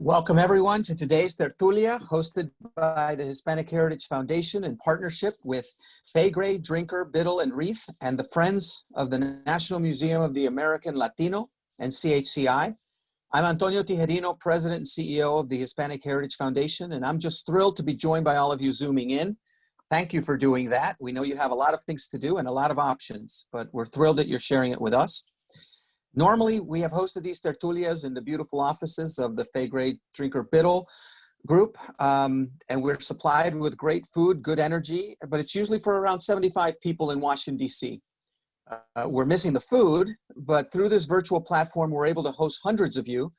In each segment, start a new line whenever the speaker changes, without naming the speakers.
Welcome everyone to today's Tertulia, hosted by the Hispanic Heritage Foundation in partnership with Faegre, Drinker, Biddle, and Wreath, and the Friends of the National Museum of the American Latino and CHCI. I'm Antonio Tijerino, President and CEO of the Hispanic Heritage Foundation, and I'm just thrilled to be joined by all of you Zooming in. Thank you for doing that. We know you have a lot of things to do and a lot of options, but we're thrilled that you're sharing it with us. Normally, we have hosted these tertulias in the beautiful offices of the Faegre Drinker Biddle group, and we're supplied with great food, good energy, but it's usually for around 75 people in Washington, D.C. We're missing the food, but through this virtual platform, we're able to host hundreds of you.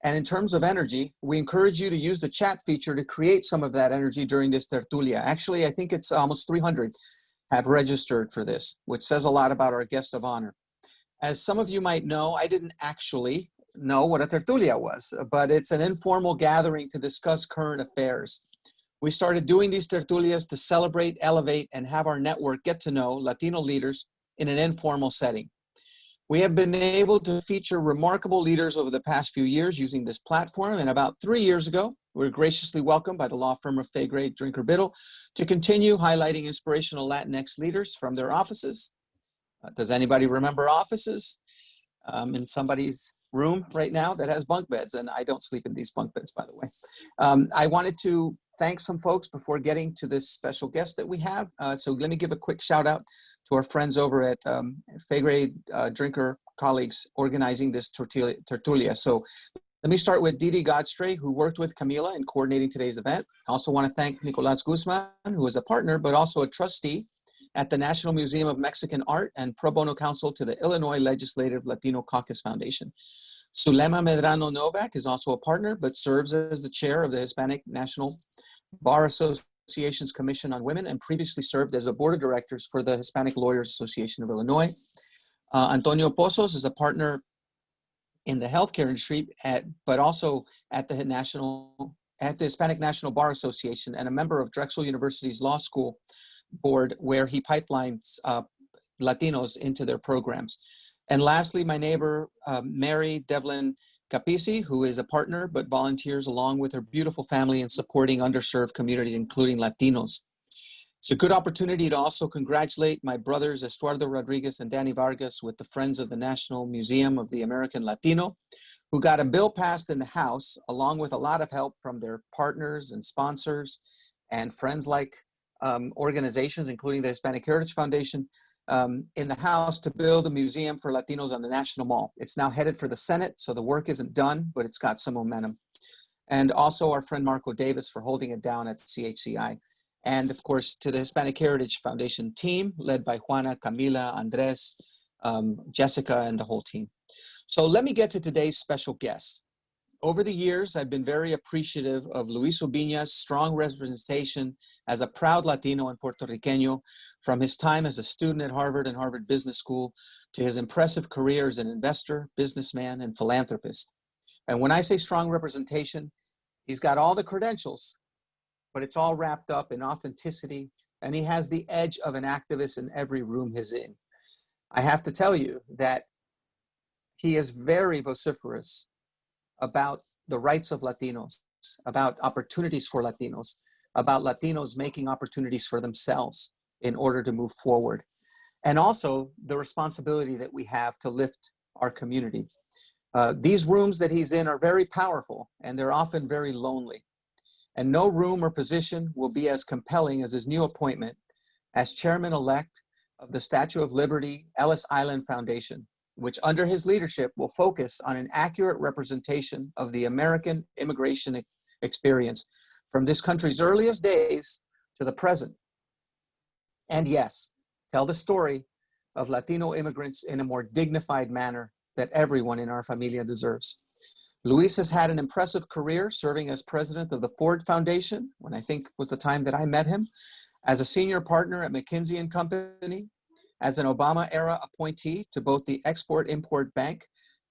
And in terms of energy, we encourage you to use the chat feature to create some of that energy during this tertulia. Actually, I think it's almost 300 have registered for this, which says a lot about our guest of honor. As some of you might know, I didn't actually know what a tertulia was, but it's an informal gathering to discuss current affairs. We started doing these tertulias to celebrate, elevate, and have our network get to know Latino leaders in an informal setting. We have been able to feature remarkable leaders over the past few years using this platform, and about 3 years ago, we were graciously welcomed by the law firm of Faegre Drinker Biddle to continue highlighting inspirational Latinx leaders from their offices. Does anybody remember offices in somebody's room right now that has bunk beds? And I don't sleep in these bunk beds, by the way. I wanted to thank some folks before getting to this special guest that we have. So let me give a quick shout out to our friends over at Faegre Drinker colleagues organizing this tertulia. So let me start with Didi Godstray, who worked with Camila in coordinating today's event. I also want to thank Nicolas Guzman, who is a partner, but also a trustee at the National Museum of Mexican Art and pro bono counsel to the Illinois Legislative Latino Caucus Foundation. Sulema Medrano Novak is also a partner, but serves as the chair of the Hispanic National Bar Association's Commission on Women and previously served as a board of directors for the Hispanic Lawyers Association of Illinois. Antonio Pozos is a partner in the healthcare industry, but also at the Hispanic National Bar Association and a member of Drexel University's Law School board, where he pipelines Latinos into their programs. And lastly, my neighbor, Mary Devlin Capizzi, who is a partner but volunteers along with her beautiful family in supporting underserved communities, including Latinos. It's a good opportunity to also congratulate my brothers, Estuardo Rodriguez and Danny Vargas, with the Friends of the National Museum of the American Latino, who got a bill passed in the House, along with a lot of help from their partners and sponsors and friends like organizations, including the Hispanic Heritage Foundation, in the House to build a museum for Latinos on the National Mall. It's now headed for the Senate, so the work isn't done, but it's got some momentum. And also our friend Marco Davis for holding it down at CHCI. And of course, to the Hispanic Heritage Foundation team, led by Juana, Camila, Andres, Jessica, and the whole team. So let me get to today's special guest. Over the years, I've been very appreciative of Luis Ubiñas' strong representation as a proud Latino and Puerto Riqueño, from his time as a student at Harvard and Harvard Business School to his impressive career as an investor, businessman, and philanthropist. And when I say strong representation, he's got all the credentials, but it's all wrapped up in authenticity, and he has the edge of an activist in every room he's in. I have to tell you that he is very vociferous about the rights of Latinos, about opportunities for Latinos, about Latinos making opportunities for themselves in order to move forward, and also the responsibility that we have to lift our community. These rooms that he's in are very powerful, and they're often very lonely. And no room or position will be as compelling as his new appointment as chairman-elect of the Statue of Liberty Ellis Island Foundation, which under his leadership will focus on an accurate representation of the American immigration experience from this country's earliest days to the present. And yes, tell the story of Latino immigrants in a more dignified manner that everyone in our familia deserves. Luis has had an impressive career serving as president of the Ford Foundation, when I think was the time that I met him, as a senior partner at McKinsey Company, as an Obama-era appointee to both the Export-Import Bank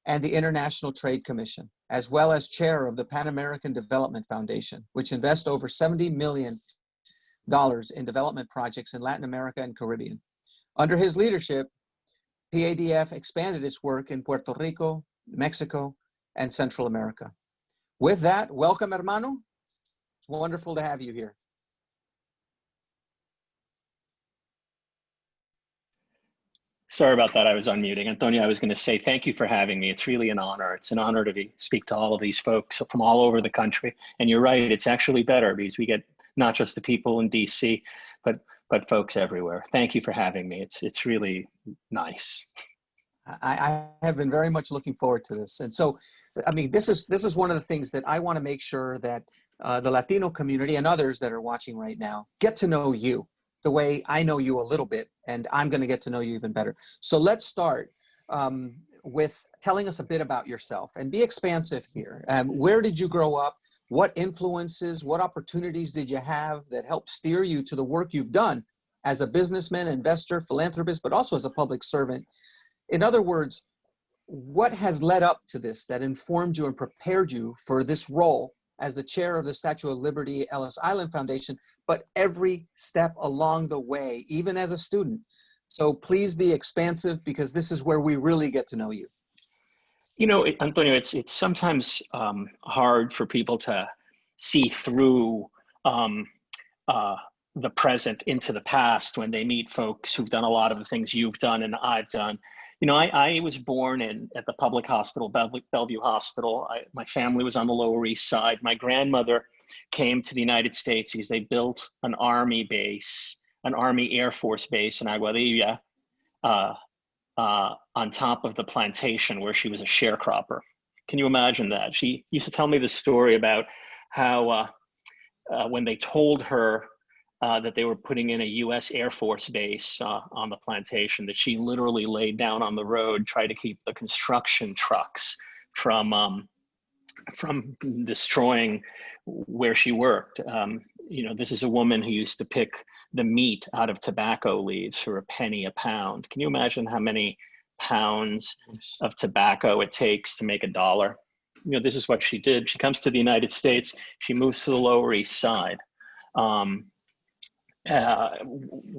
and the International Trade Commission, as well as chair of the Pan American Development Foundation, which invests over $70 million in development projects in Latin America and Caribbean. Under his leadership, PADF expanded its work in Puerto Rico, Mexico, and Central America. With that, welcome, hermano. It's wonderful to have you here.
Sorry about that. I was unmuting. Antonio, I was going to say thank you for having me. It's really an honor. It's an honor to speak to all of these folks from all over the country. And you're right, it's actually better because we get not just the people in DC, but folks everywhere. Thank you for having me. It's really nice.
I have been very much looking forward to this. And so, I mean, this is one of the things that I want to make sure that the Latino community and others that are watching right now get to know you the way I know you a little bit, and I'm going to get to know you even better. So let's start with telling us a bit about yourself, and be expansive here. Where did you grow up? What influences, what opportunities did you have that helped steer you to the work you've done as a businessman, investor, philanthropist, but also as a public servant? In other words, what has led up to this that informed you and prepared you for this role as the chair of the Statue of Liberty Ellis Island Foundation, but every step along the way, even as a student? So please be expansive, because this is where we really get to know you.
You know, Antonio, it's sometimes hard for people to see through the present into the past when they meet folks who've done a lot of the things you've done and I've done. You know, I was born at the public hospital, Bellevue Hospital. My family was on the Lower East Side. My grandmother came to the United States because they built an Army base, an Army Air Force base in Aguadilla, on top of the plantation where she was a sharecropper. Can you imagine that? She used to tell me this story about how when they told her that they were putting in a U.S. Air Force base on the plantation, that she literally laid down on the road, tried to keep the construction trucks from destroying where she worked. You know, this is a woman who used to pick the meat out of tobacco leaves for a penny a pound. Can you imagine how many pounds of tobacco it takes to make $1? You know, this is what she did. She comes to the United States. She moves to the Lower East Side,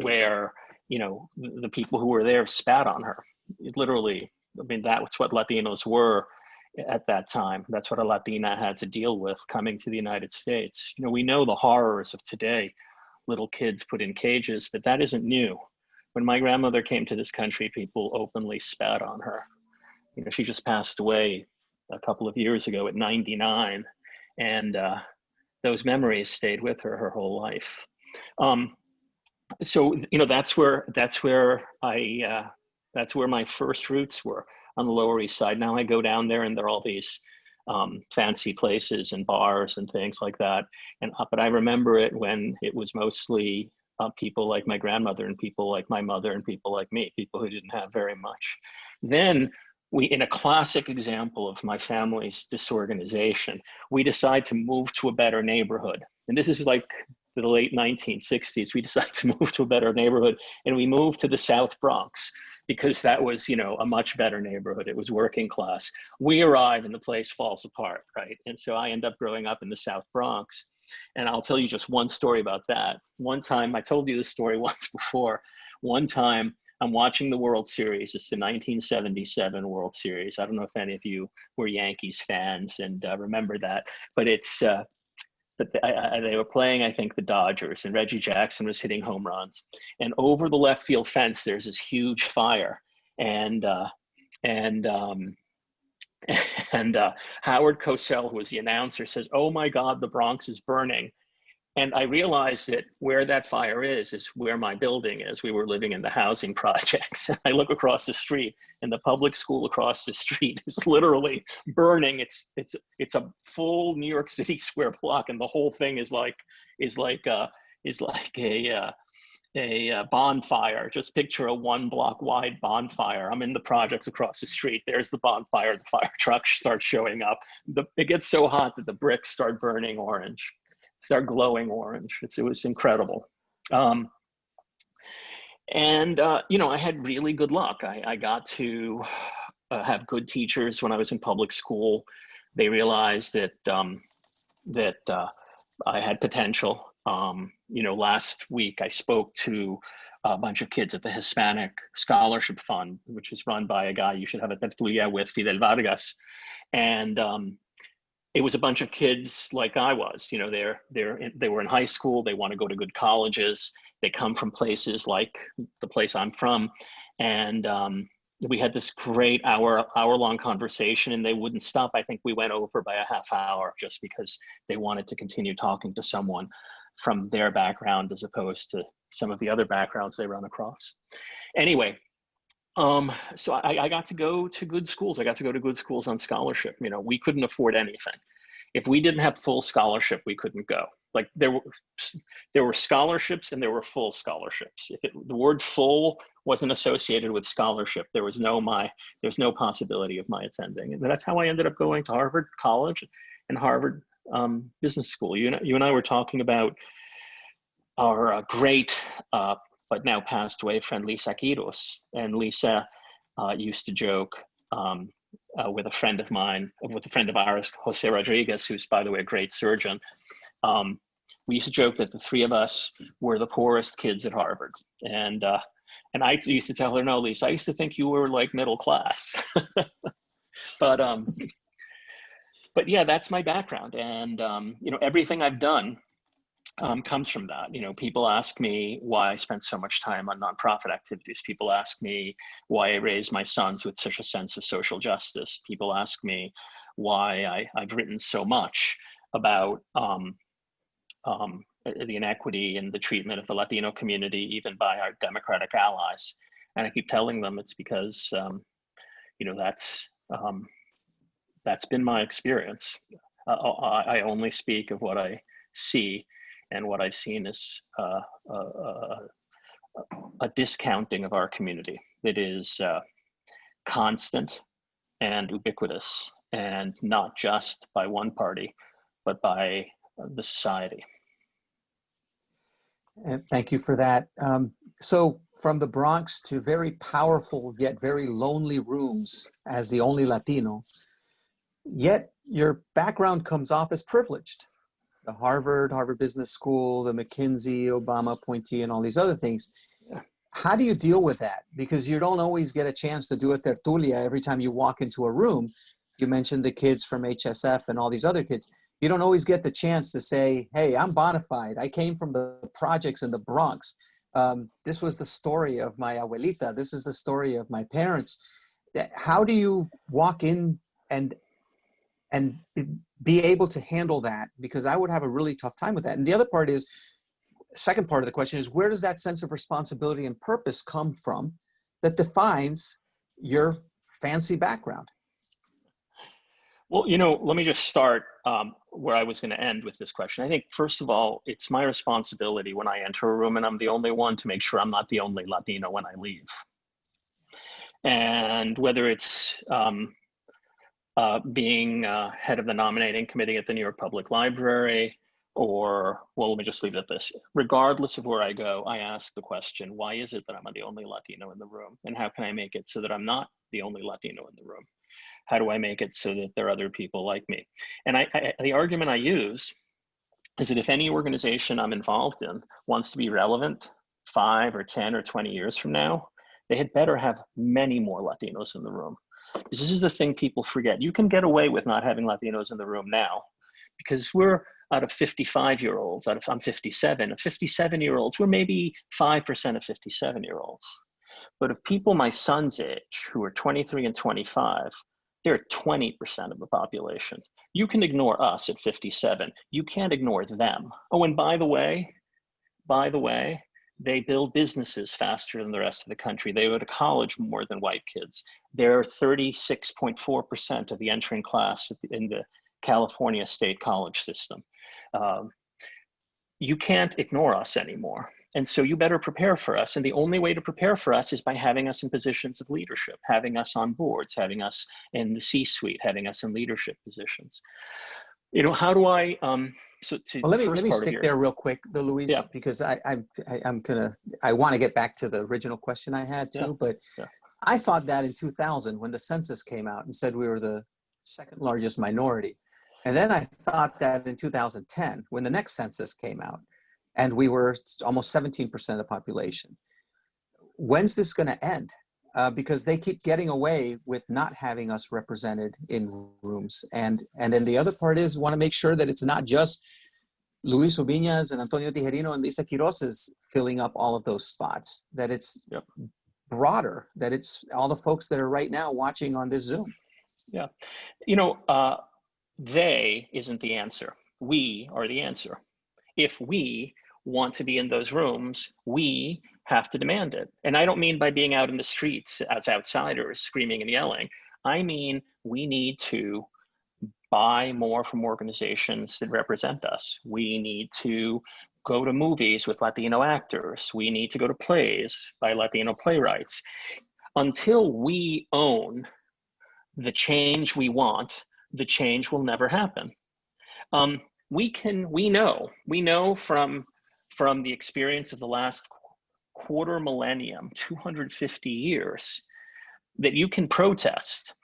where, you know, the people who were there spat on her. It literally, I mean, that's what Latinos were at that time. That's what a Latina had to deal with coming to the United States. You know, we know the horrors of today, little kids put in cages, but that isn't new. When my grandmother came to this country, people openly spat on her. You know, she just passed away a couple of years ago at 99, and those memories stayed with her whole life. So, you know, that's where my first roots were, on the Lower East Side. Now I go down there and there are all these fancy places and bars and things like that. And but I remember it when it was mostly people like my grandmother and people like my mother and people like me, people who didn't have very much. Then in a classic example of my family's disorganization, we decide to move to a better neighborhood. And this is like the late 1960s. We decided to move to a better neighborhood, and we moved to the South Bronx because that was, you know, a much better neighborhood. It was working class. We arrive and the place falls apart, right? And so I end up growing up in the South Bronx. And I'll tell you just one story about that. One time, I told you this story once before. One time, I'm watching the World Series. It's the 1977 World Series. I don't know if any of you were Yankees fans and remember that, but it's, but they were playing, I think, the Dodgers, and Reggie Jackson was hitting home runs. And over the left field fence, there's this huge fire. And Howard Cosell, who was the announcer, says, "Oh my God, the Bronx is burning." And I realized that where that fire is where my building is. We were living in the housing projects. I look across the street, and the public school across the street is literally burning. It's a full New York City square block, and the whole thing is like a bonfire. Just picture a 1 block wide bonfire. I'm in the projects across the street. There's the bonfire. The fire trucks start showing up. It gets so hot that the bricks start burning orange. Start glowing orange. It was incredible. You know, I had really good luck. I got to have good teachers when I was in public school. They realized that I had potential. You know, last week I spoke to a bunch of kids at the Hispanic Scholarship Fund, which is run by a guy you should have a tertulia with, Fidel Vargas. And it was a bunch of kids like I was, you know, they were in high school, they want to go to good colleges, they come from places like the place I'm from, and we had this great hour-long conversation, and they wouldn't stop. I think we went over by a half hour just because they wanted to continue talking to someone from their background as opposed to some of the other backgrounds they run across. Anyway, so I got to go to good schools. I got to go to good schools on scholarship. You know, we couldn't afford anything. If we didn't have full scholarship, we couldn't go. Like there were scholarships and there were full scholarships. If the word full wasn't associated with scholarship, there's no possibility of my attending. And that's how I ended up going to Harvard College and Harvard Business School. You and I were talking about our great, but now passed away friend Lisa Quiros. And Lisa used to joke with a friend of mine, with a friend of ours, Jose Rodriguez, who's, by the way, a great surgeon. We used to joke that the three of us were the poorest kids at Harvard. And I used to tell her, no, Lisa, I used to think you were like middle class. But yeah, that's my background. And, you know, everything I've done comes from that. You know, people ask me why I spent so much time on nonprofit activities. People ask me why I raised my sons with such a sense of social justice. People ask me why I've written so much about the inequity and the treatment of the Latino community, even by our Democratic allies. And I keep telling them it's because, you know, that's been my experience. I only speak of what I see, and what I've seen is a discounting of our community that is constant and ubiquitous, and not just by one party, but by the society.
And thank you for that. So from the Bronx to very powerful yet very lonely rooms as the only Latino, yet your background comes off as privileged. The Harvard Business School, the McKinsey, Obama-appointee, and all these other things.
Yeah.
How do you deal with that? Because you don't always get a chance to do a tertulia every time you walk into a room. You mentioned the kids from HSF and all these other kids. You don't always get the chance to say, hey, I'm bona fide. I came from the projects in the Bronx. This was the story of my abuelita. This is the story of my parents. How do you walk in and be able to handle that? Because I would have a really tough time with that. And the other part is, second part of the question is, where does that sense of responsibility and purpose come from that defines your fancy background?
Well, you know, let me just start where I was going to end with this question. I think, first of all, it's my responsibility when I enter a room and I'm the only one to make sure I'm not the only Latino when I leave. And whether it's being head of the nominating committee at the New York Public Library, or, well, let me just leave it at this. Regardless of where I go, I ask the question, why is it that I'm the only Latino in the room? And how can I make it so that I'm not the only Latino in the room? How do I make it so that there are other people like me? And the argument I use is that if any organization I'm involved in wants to be relevant 5 or 10 or 20 years from now, they had better have many more Latinos in the room. Because this is the thing people forget. You can get away with not having Latinos in the room now because we're out of 55-year-olds, I'm 57, of 57-year-olds, we're maybe 5% of 57-year-olds. But of people my son's age who are 23 and 25, they're 20% of the population. You can ignore us at 57. You can't ignore them. Oh, and by the way, they build businesses faster than the rest of the country. They go to college more than white kids. They're 36.4% of the entering class in the California state college system. You can't ignore us anymore. And so you better prepare for us. And the only way to prepare for us is by having us in positions of leadership, having us on boards, having us in the C-suite, having us in leadership positions. You know, how do I,
well, let me stick there real quick, though, Luis,
yeah.
Because I want to get back to the original question I had too, but I thought that in 2000, when the census came out and said we were the second largest minority. And then I thought that in 2010, when the next census came out, and we were almost 17% of the population. When's this going to end? because they keep getting away with not having us represented in rooms. And then the other part is want to make sure that it's not just Luis Ubiñas and Antonio Tijerino and Lisa Quiroz is filling up all of those spots, that it's broader, that it's all the folks that are right now watching on this Zoom.
Yeah. They isn't the answer. We are the answer. If we want to be in those rooms, we have to demand it. And I don't mean by being out in the streets as outsiders screaming and yelling. I mean, we need to buy more from organizations that represent us. We need to go to movies with Latino actors. We need to go to plays by Latino playwrights. Until we own the change we want, the change will never happen. We know from the experience of the last quarter millennium, 250 years, that you can protest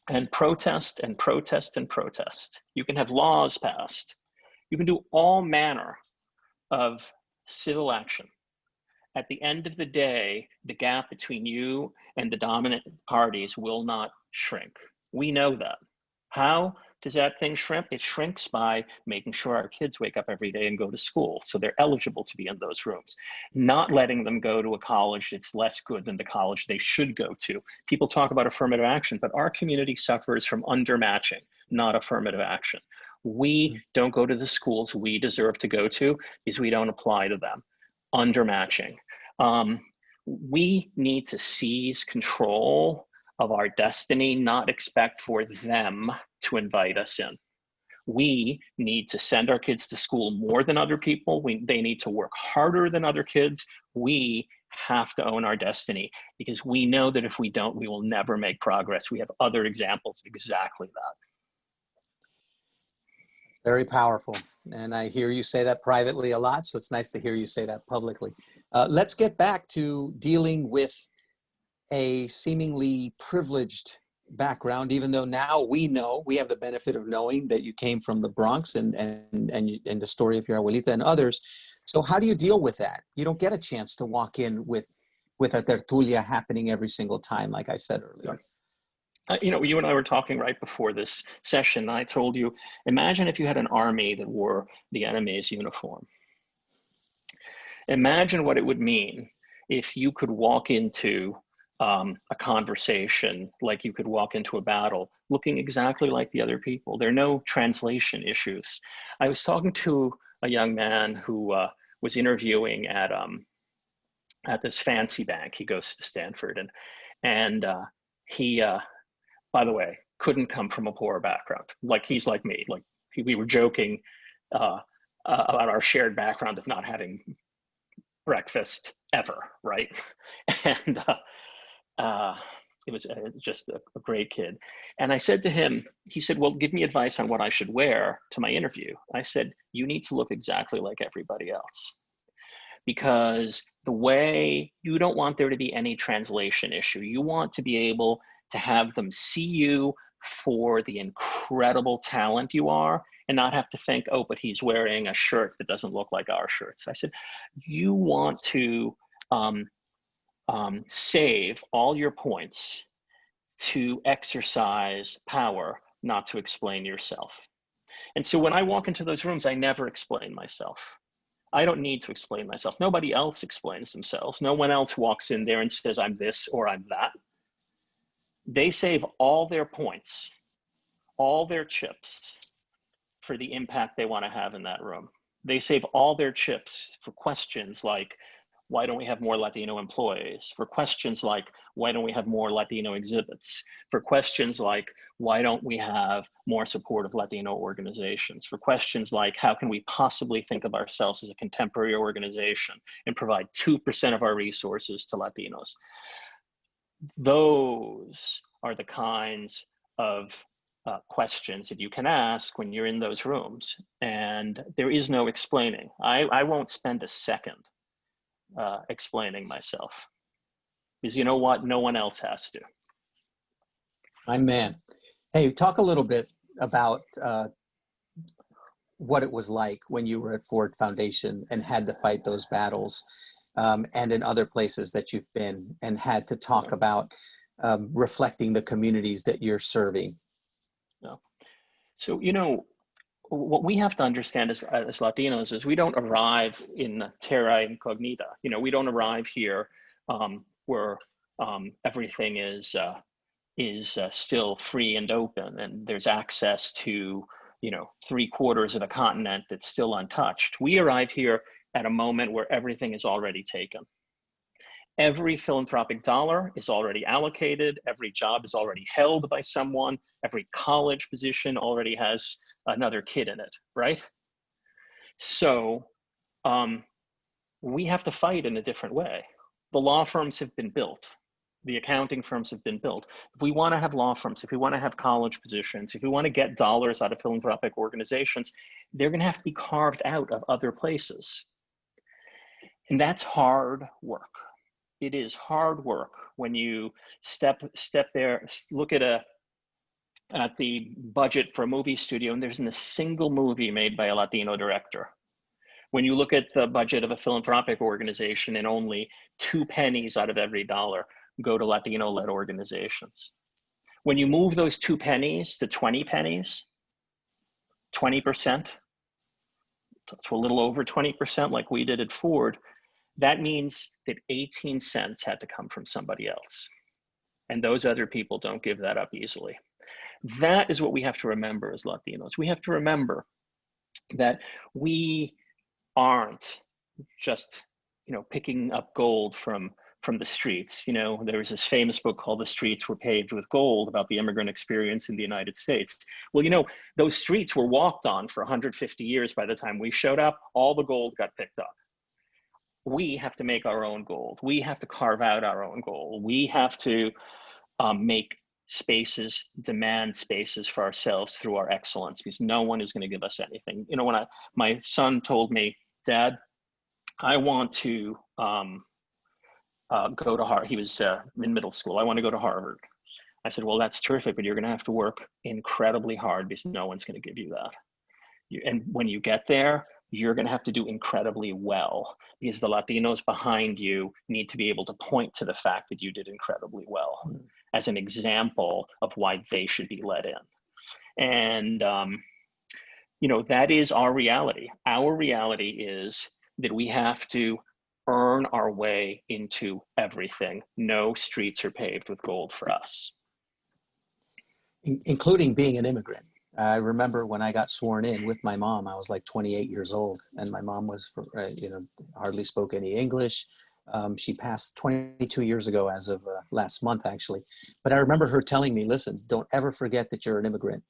and protest and protest and protest. You can have laws passed. You can do all manner of civil action. At the end of the day, the gap between you and the dominant parties will not shrink. We know that. How does that thing shrink? It shrinks by making sure our kids wake up every day and go to school so they're eligible to be in those rooms, not letting them go to a college that's less good than the college they should go to. People talk about affirmative action, but our community suffers from undermatching, not affirmative action. We don't go to the schools we deserve to go to because we don't apply to them. Undermatching. We need to seize control of our destiny, not expect for them to invite us in. We need to send our kids to school more than other people. They need to work harder than other kids. We have to own our destiny because we know that if we don't, we will never make progress. We have other examples of exactly that.
Very powerful. And I hear you say that privately a lot, so it's nice to hear you say that publicly. Let's get back to dealing with a seemingly privileged background, even though now we have the benefit of knowing that you came from the Bronx and the story of your abuelita and others. So how do you deal with that? You don't get a chance to walk in with a tertulia happening every single time, like I said earlier.
You and I were talking right before this session. I told you, imagine if you had an army that wore the enemy's uniform. Imagine what it would mean if you could walk into a conversation like you could walk into a battle looking exactly like the other people. There are no translation issues. I was talking to a young man who was interviewing at this fancy bank. He goes to Stanford, and he, by the way, couldn't come from a poor background. Like he's like me. Like we were joking about our shared background of not having breakfast ever, right? And it was just a great kid. And I said to him, he said, well, give me advice on what I should wear to my interview. I said, you need to look exactly like everybody else. Because you don't want there to be any translation issue. You want to be able to have them see you for the incredible talent you are and not have to think, oh, but he's wearing a shirt that doesn't look like our shirts. I said, you want to save all your points to exercise power, not to explain yourself. And so when I walk into those rooms, I never explain myself. I don't need to explain myself. Nobody else explains themselves. No one else walks in there and says, I'm this or I'm that. They save all their points, all their chips for the impact they want to have in that room. They save all their chips for questions like, why don't we have more Latino employees? For questions like, why don't we have more Latino exhibits? For questions like, why don't we have more support of Latino organizations? For questions like, how can we possibly think of ourselves as a contemporary organization and provide 2% of our resources to Latinos? Those are the kinds of questions that you can ask when you're in those rooms. And there is no explaining. I won't spend a second explaining myself, because you know what, no one else has to.
My man. Hey, talk a little bit about what it was like when you were at Ford Foundation and had to fight those battles. and in other places that you've been and had to talk about reflecting the communities that you're serving?
Yeah. So, you know, what we have to understand as Latinos is we don't arrive in terra incognita. You know, we don't arrive here where everything is still free and open, and there's access to, you know, 3/4 of a continent that's still untouched. We arrive here at a moment where everything is already taken. Every philanthropic dollar is already allocated. Every job is already held by someone. Every college position already has another kid in it, right? So we have to fight in a different way. The law firms have been built. The accounting firms have been built. If we want to have law firms, if we want to have college positions, if we want to get dollars out of philanthropic organizations, they're going to have to be carved out of other places. And that's hard work. It is hard work when you step there, look at the budget for a movie studio, and there isn't a single movie made by a Latino director. When you look at the budget of a philanthropic organization, and only 2 pennies out of every dollar go to Latino-led organizations. When you move those 2 pennies to 20 pennies, 20%, so a little over 20%, like we did at Ford, that means that 18 cents had to come from somebody else. And those other people don't give that up easily. That is what we have to remember as Latinos. We have to remember that we aren't just, you know, picking up gold from the streets. You know, there was this famous book called The Streets Were Paved with Gold about the immigrant experience in the United States. Well, you know, those streets were walked on for 150 years. By the time we showed up, all the gold got picked up. We have to make our own gold. We have to carve out our own gold. We have to make spaces, demand spaces for ourselves through our excellence, because no one is going to give us anything. You know, when my son told me, Dad, I want to go to Harvard. He was in middle school. I want to go to Harvard. I said, well, that's terrific, but you're going to have to work incredibly hard because no one's going to give you that. And when you get there, you're going to have to do incredibly well, because the Latinos behind you need to be able to point to the fact that you did incredibly well as an example of why they should be let in. And, you know, that is our reality. Our reality is that we have to earn our way into everything. No streets are paved with gold for us.
Including being an immigrant. I remember when I got sworn in with my mom, I was like 28 years old, and my mom was, you know, hardly spoke any English. She passed 22 years ago as of last month, actually. But I remember her telling me, listen, don't ever forget that you're an immigrant.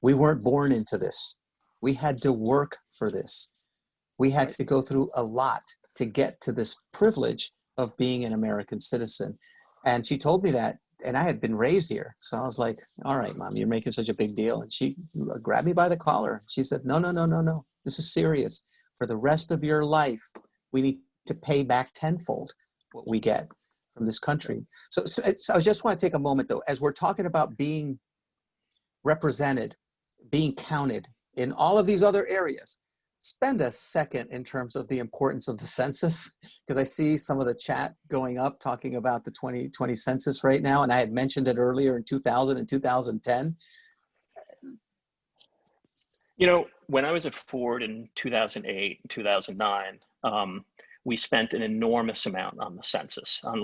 We weren't born into this. We had to work for this. We had to go through a lot to get to this privilege of being an American citizen. And she told me that. And I had been raised here. So I was like, all right, Mom, you're making such a big deal. And she grabbed me by the collar. She said, no. This is serious. For the rest of your life, we need to pay back tenfold what we get from this country. So I just want to take a moment, though, as we're talking about being represented, being counted in all of these other areas. Spend a second in terms of the importance of the census, because I see some of the chat going up talking about the 2020 census right now, and I had mentioned it earlier in 2000 and 2010.
You know, when I was at Ford in 2008 and 2009, we spent an enormous amount on the census, on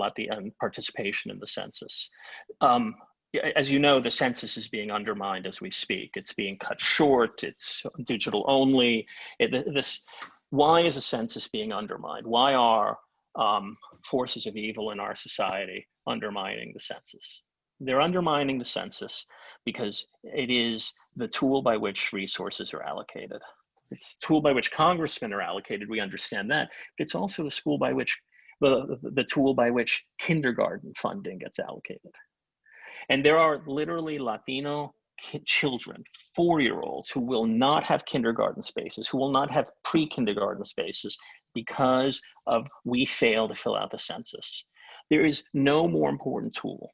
participation in the census. As you know, the census is being undermined as we speak. It's being cut short. It's digital only. Why is a census being undermined? Why are forces of evil in our society undermining the census? They're undermining the census because it is the tool by which resources are allocated. It's the tool by which congressmen are allocated. We understand that. But it's also the tool by which kindergarten funding gets allocated. And there are literally Latino children, 4-year-olds, who will not have kindergarten spaces, who will not have pre-kindergarten spaces because we fail to fill out the census. There is no more important tool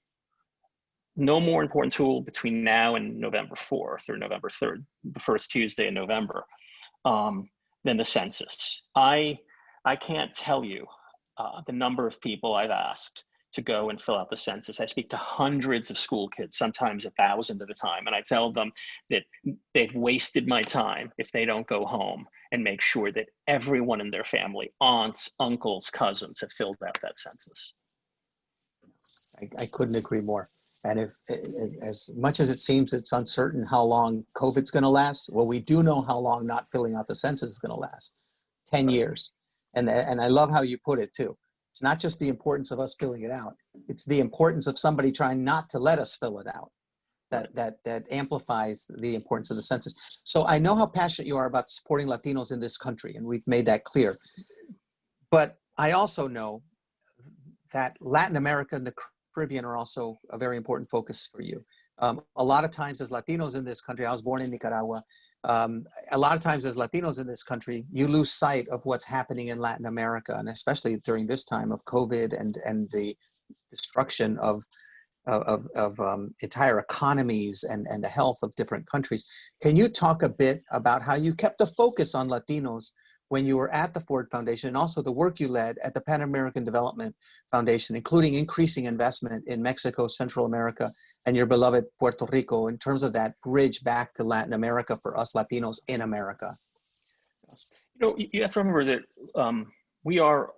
between now and November 4th or November 3rd, the first Tuesday in November, than the census. I can't tell you the number of people I've asked to go and fill out the census. I speak to hundreds of school kids, sometimes 1,000 at a time, and I tell them that they've wasted my time if they don't go home and make sure that everyone in their family, aunts, uncles, cousins, have filled out that census.
I couldn't agree more. And if, as much as it seems it's uncertain how long COVID's going to last, well, we do know how long not filling out the census is going to last, 10 years. And I love how you put it too. It's not just the importance of us filling it out. It's the importance of somebody trying not to let us fill it out that amplifies the importance of the census. So I know how passionate you are about supporting Latinos in this country, and we've made that clear. But I also know that Latin America and the Caribbean are also a very important focus for you. A lot of times as Latinos in this country, I was born in Nicaragua, a lot of times as Latinos in this country, you lose sight of what's happening in Latin America, and especially during this time of COVID and the destruction of entire economies and the health of different countries. Can you talk a bit about how you kept a focus on Latinos when you were at the Ford Foundation, and also the work you led at the Pan American Development Foundation, including increasing investment in Mexico, Central America, and your beloved Puerto Rico, in terms of that bridge back to Latin America for us Latinos in America?
You know, you have to remember that we are,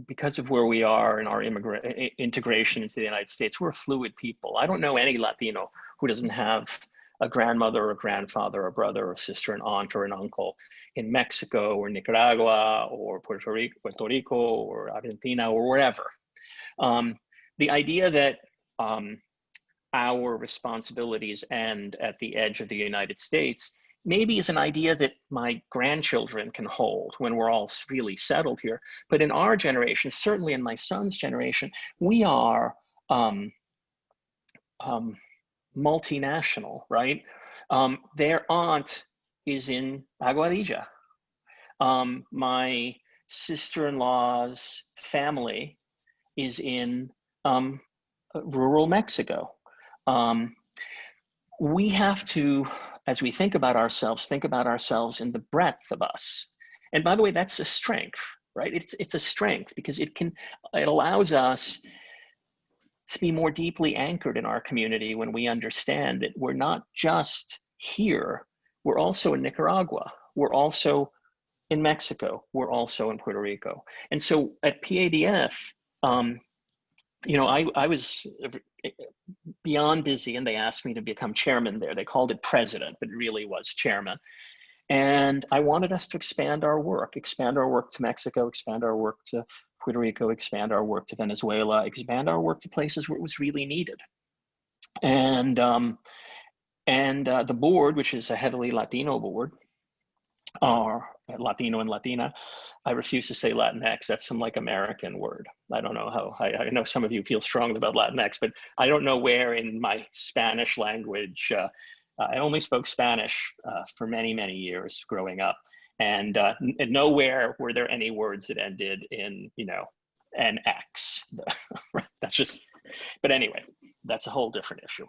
because of where we are in our integration into the United States, we're a fluid people. I don't know any Latino who doesn't have a grandmother or a grandfather, a brother or sister, an aunt or an uncle in Mexico or Nicaragua or Puerto Rico or Argentina or wherever. The idea that our responsibilities end at the edge of the United States maybe is an idea that my grandchildren can hold when we're all really settled here. But in our generation, certainly in my son's generation, we are multinational, right? Their aunt is in Aguadilla. My sister-in-law's family is in rural Mexico. We have to, as we think about ourselves in the breadth of us. And by the way, that's a strength, right? It's a strength because it allows us to be more deeply anchored in our community when we understand that we're not just here, we're also in Nicaragua, we're also in Mexico, we're also in Puerto Rico. And so at PADF, you know, I was beyond busy and they asked me to become chairman there. They called it president, but it really was chairman. And I wanted us to expand our work to Mexico, expand our work to Puerto Rico, expand our work to Venezuela, expand our work to places where it was really needed. And the board, which is a heavily Latino board, or Latino and Latina, I refuse to say Latinx, that's some like American word. I don't know how, I know some of you feel strongly about Latinx, but I don't know where in my Spanish language, I only spoke Spanish for many, many years growing up. And nowhere were there any words that ended in, you know, an X. That's just, but anyway, that's a whole different issue.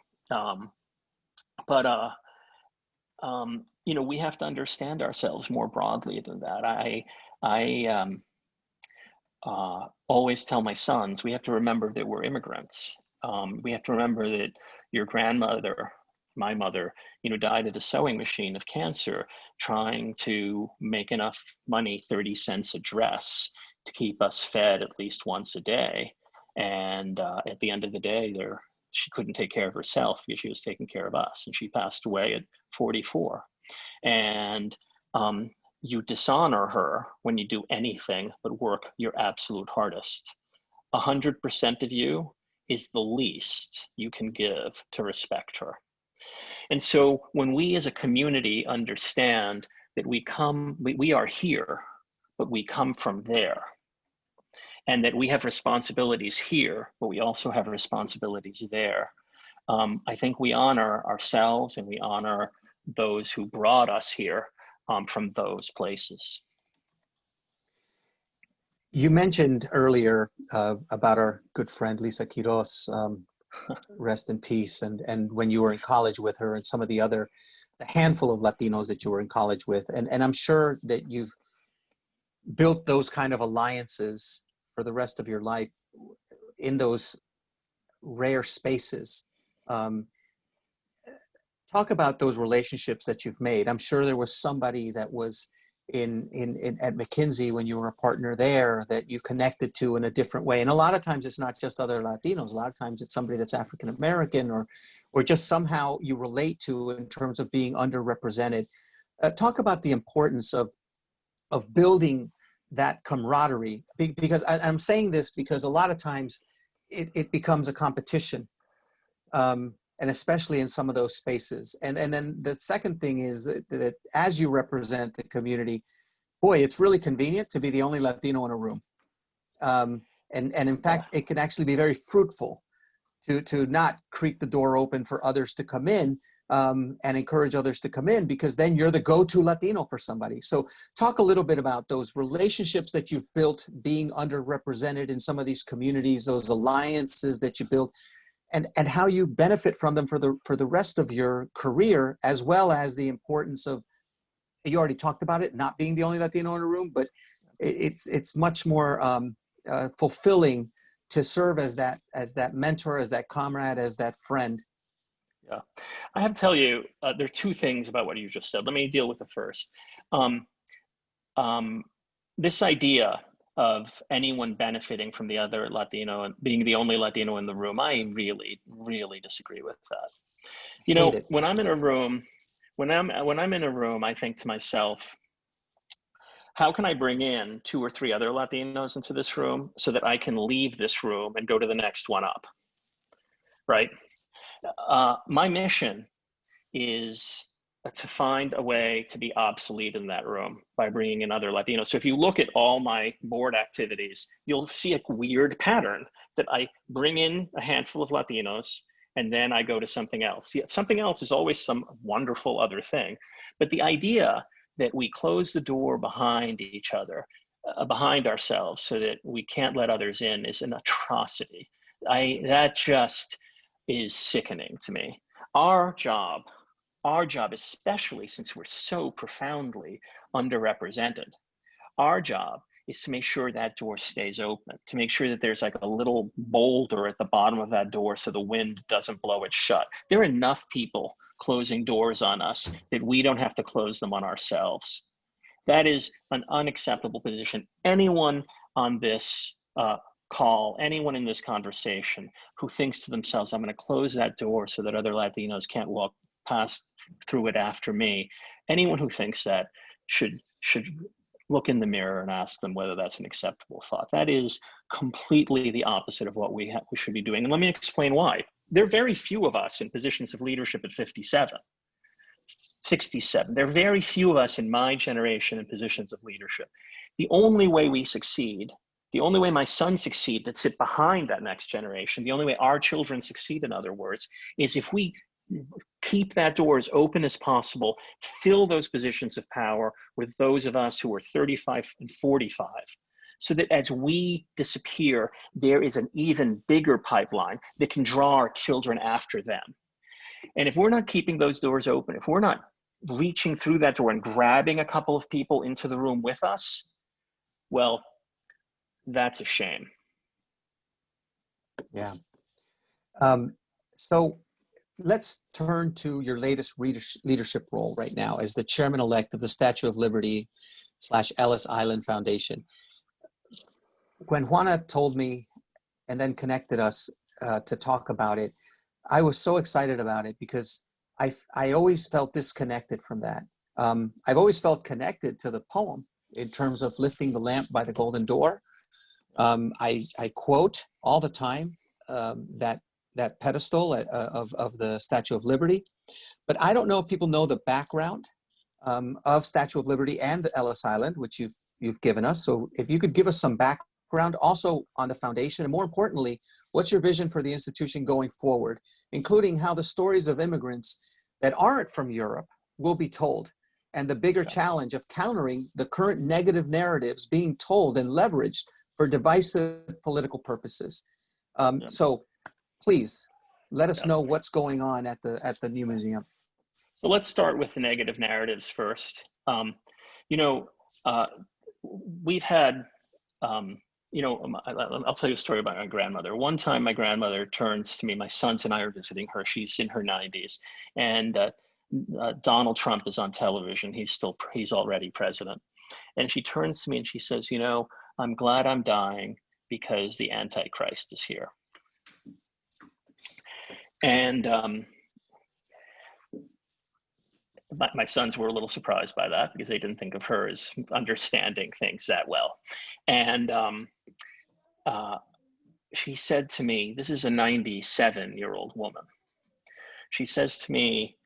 You know, we have to understand ourselves more broadly than that. I always tell my sons, we have to remember that we're immigrants. We have to remember that your grandmother, my mother, you know, died at a sewing machine of cancer, trying to make enough money, 30 cents a dress, to keep us fed at least once a day. And at the end of the day, she couldn't take care of herself because she was taking care of us. And she passed away at 44. And you dishonor her when you do anything but work your absolute hardest. 100% of you is the least you can give to respect her. And so when we as a community understand that we are here, but we come from there, and that we have responsibilities here, but we also have responsibilities there, I think we honor ourselves and we honor those who brought us here from those places.
You mentioned earlier about our good friend Lisa Quiroz, rest in peace, and when you were in college with her and some of the handful of Latinos that you were in college with, and I'm sure that you've built those kind of alliances for the rest of your life in those rare spaces. Talk about those relationships that you've made. I'm sure there was somebody that was in at McKinsey when you were a partner there that you connected to in a different way. And a lot of times it's not just other Latinos. A lot of times it's somebody that's African American or just somehow you relate to in terms of being underrepresented. Talk about the importance of building that camaraderie, because I'm saying this because a lot of times it becomes a competition. And especially in some of those spaces. And then the second thing is that as you represent the community, boy, it's really convenient to be the only Latino in a room. And in fact, it can actually be very fruitful to not creak the door open for others to come in and encourage others to come in, because then you're the go-to Latino for somebody. So talk a little bit about those relationships that you've built being underrepresented in some of these communities, those alliances that you built, and how you benefit from them for the rest of your career, as well as the importance of, you already talked about it, not being the only Latino in a room, but it's much more fulfilling to serve as that mentor, as that comrade, as that friend.
Yeah, I have to tell you, there are two things about what you just said. Let me deal with the first. This idea of anyone benefiting from the other Latino and being the only Latino in the room, I really, really disagree with that. You know, when I'm in a room, when I'm in a room, I think to myself, how can I bring in 2 or 3 other Latinos into this room so that I can leave this room and go to the next one up, right? My mission is to find a way to be obsolete in that room by bringing in other Latinos. So if you look at all my board activities, you'll see a weird pattern that I bring in a handful of Latinos and then I go to something else. See, something else is always some wonderful other thing. But the idea that we close the door behind each other, behind ourselves, so that we can't let others in is an atrocity. That just is sickening to me. Our job, especially since we're so profoundly underrepresented, our job is to make sure that door stays open, to make sure that there's like a little boulder at the bottom of that door so the wind doesn't blow it shut. There are enough people closing doors on us that we don't have to close them on ourselves. That is an unacceptable position. Anyone on this call, anyone in this conversation who thinks to themselves, I'm going to close that door so that other Latinos can't walk past through it after me, anyone who thinks that should look in the mirror and ask them whether that's an acceptable thought. That is completely the opposite of what we should be doing. And let me explain why. There are very few of us in positions of leadership at 57, 67. There are very few of us in my generation in positions of leadership. The only way we succeed, the only way my sons succeed that sit behind that next generation, the only way our children succeed, in other words, is if we keep that door as open as possible, fill those positions of power with those of us who are 35 and 45, so that as we disappear, there is an even bigger pipeline that can draw our children after them. And if we're not keeping those doors open, if we're not reaching through that door and grabbing a couple of people into the room with us, well, that's a shame.
Yeah. So let's turn to your latest leadership role right now as the chairman-elect of the Statue of Liberty / Ellis Island Foundation. When Juana told me and then connected us to talk about it, I was so excited about it because I always felt disconnected from that. I've always felt connected to the poem in terms of lifting the lamp by the golden door. I quote all the time that pedestal of the Statue of Liberty, but I don't know if people know the background of Statue of Liberty and the Ellis Island, which you've given us. So if you could give us some background also on the foundation, and more importantly, what's your vision for the institution going forward, including how the stories of immigrants that aren't from Europe will be told, and the bigger challenge of countering the current negative narratives being told and leveraged for divisive political purposes. So please let us know what's going on at the new museum.
So let's start with the negative narratives first. We've had I'll tell you a story about my grandmother. One time my grandmother turns to me, my sons and I are visiting her. She's in her 90s, and Donald Trump is on television. He's already president. And she turns to me and she says, I'm glad I'm dying because the Antichrist is here. And my sons were a little surprised by that because they didn't think of her as understanding things that well. And she said to me, this is a 97-year-old woman. She says to me,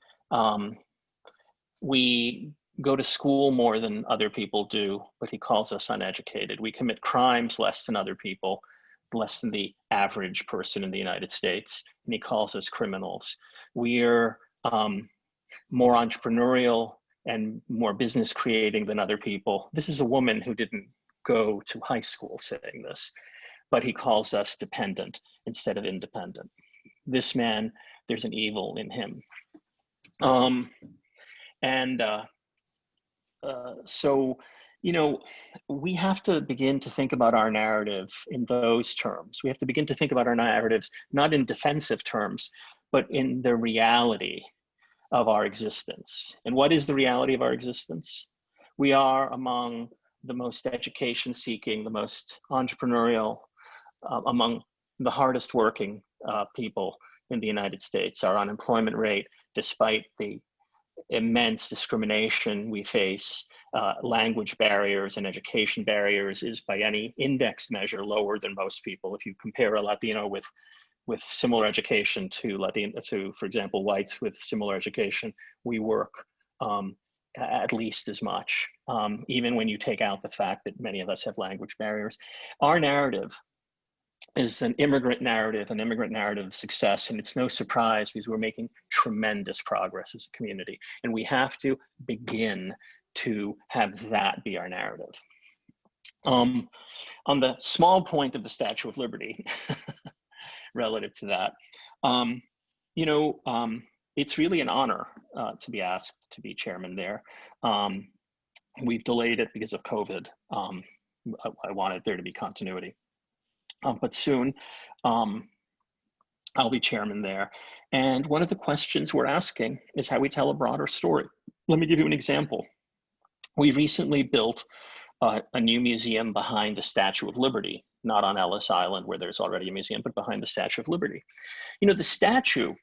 we go to school more than other people do, but he calls us uneducated. We commit crimes less than other people, less than the average person in the United States, and he calls us criminals. We're more entrepreneurial and more business creating than other people. This is a woman who didn't go to high school saying this, but he calls us dependent instead of independent. This man, there's an evil in him. So, we have to begin to think about our narrative in those terms. We have to begin to think about our narratives, not in defensive terms, but in the reality of our existence. And what is the reality of our existence? We are among the most education-seeking, the most entrepreneurial, among the hardest working people in the United States. Our unemployment rate, despite the immense discrimination we face, language barriers and education barriers, is by any index measure lower than most people. If you compare a Latino with similar education to, for example, whites with similar education, we work at least as much, even when you take out the fact that many of us have language barriers. Our narrative is an immigrant narrative of success, and it's no surprise because we're making tremendous progress as a community, and we have to begin to have that be our narrative. On the small point of the Statue of Liberty, relative to that, it's really an honor to be asked to be chairman there. We've delayed it because of COVID. I wanted there to be continuity. But soon I'll be chairman there. And one of the questions we're asking is how we tell a broader story. Let me give you an example. We recently built a new museum behind the Statue of Liberty, not on Ellis Island where there's already a museum, but behind the Statue of Liberty. The statue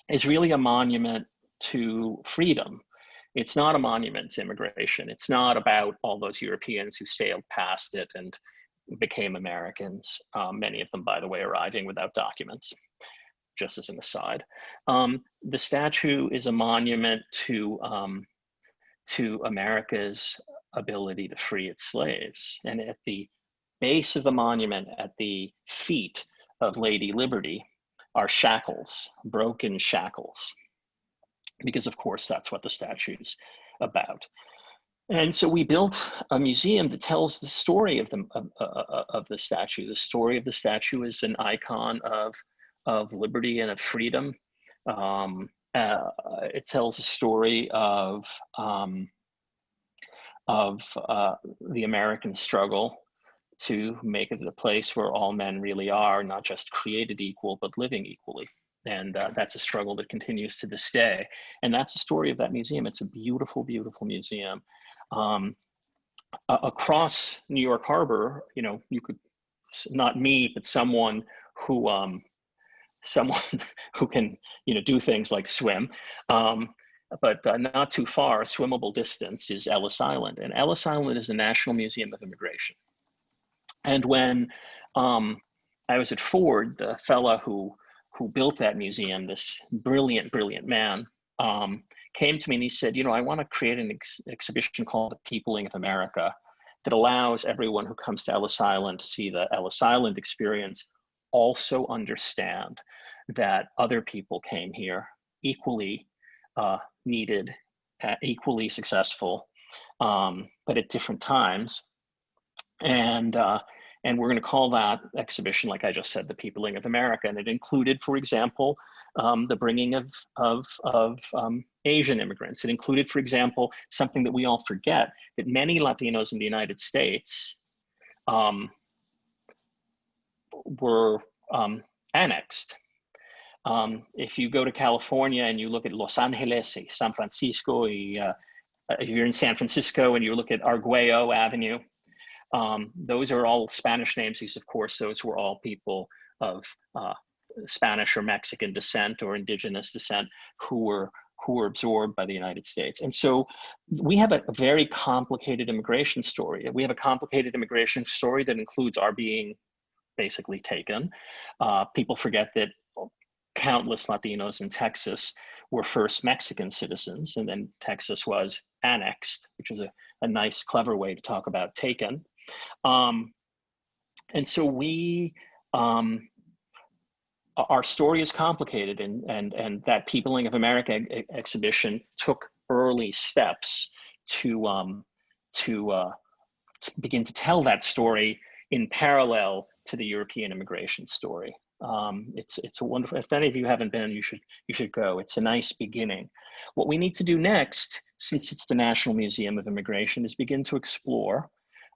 is really a monument to freedom. It's not a monument to immigration. It's not about all those Europeans who sailed past it and became Americans, many of them, by the way, arriving without documents, just as an aside. The statue is a monument to America's ability to free its slaves. And at the base of the monument, at the feet of Lady Liberty, are shackles, broken shackles, because of course that's what the statue's about. And so we built a museum that tells the story of the statue. The story of the statue is an icon of liberty and of freedom. It tells a story of the American struggle to make it a place where all men really are not just created equal, but living equally. And that's a struggle that continues to this day. And that's the story of that museum. It's a beautiful, beautiful museum. Across New York Harbor, you could, not me, but someone who can, do things like swim, but not too far, a swimmable distance, is Ellis Island. And Ellis Island is the National Museum of Immigration. And when I was at Ford, the fella who built that museum, this brilliant, brilliant man, came to me and he said, I want to create an exhibition called The Peopling of America that allows everyone who comes to Ellis Island to see the Ellis Island experience, also understand that other people came here equally needed, equally successful, but at different times. And we're going to call that exhibition, like I just said, The Peopling of America. And it included, for example, the bringing of Asian immigrants. It included, for example, something that we all forget, that many Latinos in the United States were annexed. If you go to California and you look at Los Angeles, San Francisco, if you're in San Francisco and you look at Arguello Avenue, those are all Spanish names, because of course those were all people of Spanish or Mexican descent or indigenous descent who were absorbed by the United States. And so we have a very complicated immigration story. We have a complicated immigration story that includes our being basically taken. People forget that countless Latinos in Texas were first Mexican citizens, and then Texas was annexed, which is a nice, clever way to talk about taken. And so our story is complicated, and that Peopling of America exhibition took early steps to begin to tell that story in parallel to the European immigration story. It's a wonderful, if any of you haven't been, you should go. It's a nice beginning. What we need to do next, since it's the National Museum of Immigration, is begin to explore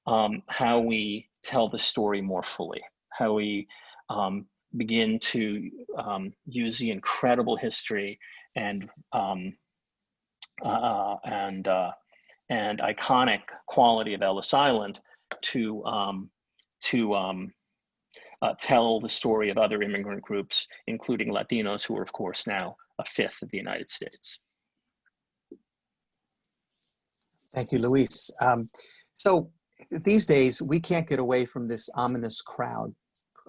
how we tell the story more fully, how we begin to use the incredible history and iconic quality of Ellis Island to tell the story of other immigrant groups, including Latinos, who are, of course, now a fifth of the United States.
Thank you, Luis. So these days, we can't get away from this ominous crowd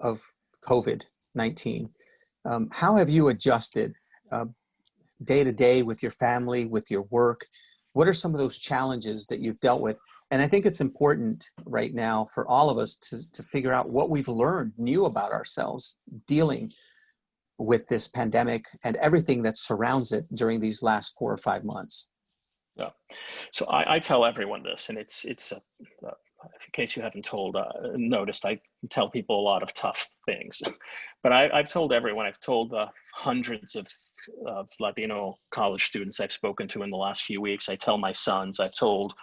of COVID-19. How have you adjusted day to day with your family, with your work? What are some of those challenges that you've dealt with? And I think it's important right now for all of us to figure out what we've learned new about ourselves dealing with this pandemic and everything that surrounds it during these last 4 or 5 months.
Yeah. So I tell everyone this, and it's in case you haven't noticed, I tell people a lot of tough things, but I've told everyone, I've told the hundreds of Latino college students I've spoken to in the last few weeks, I tell my sons, I've told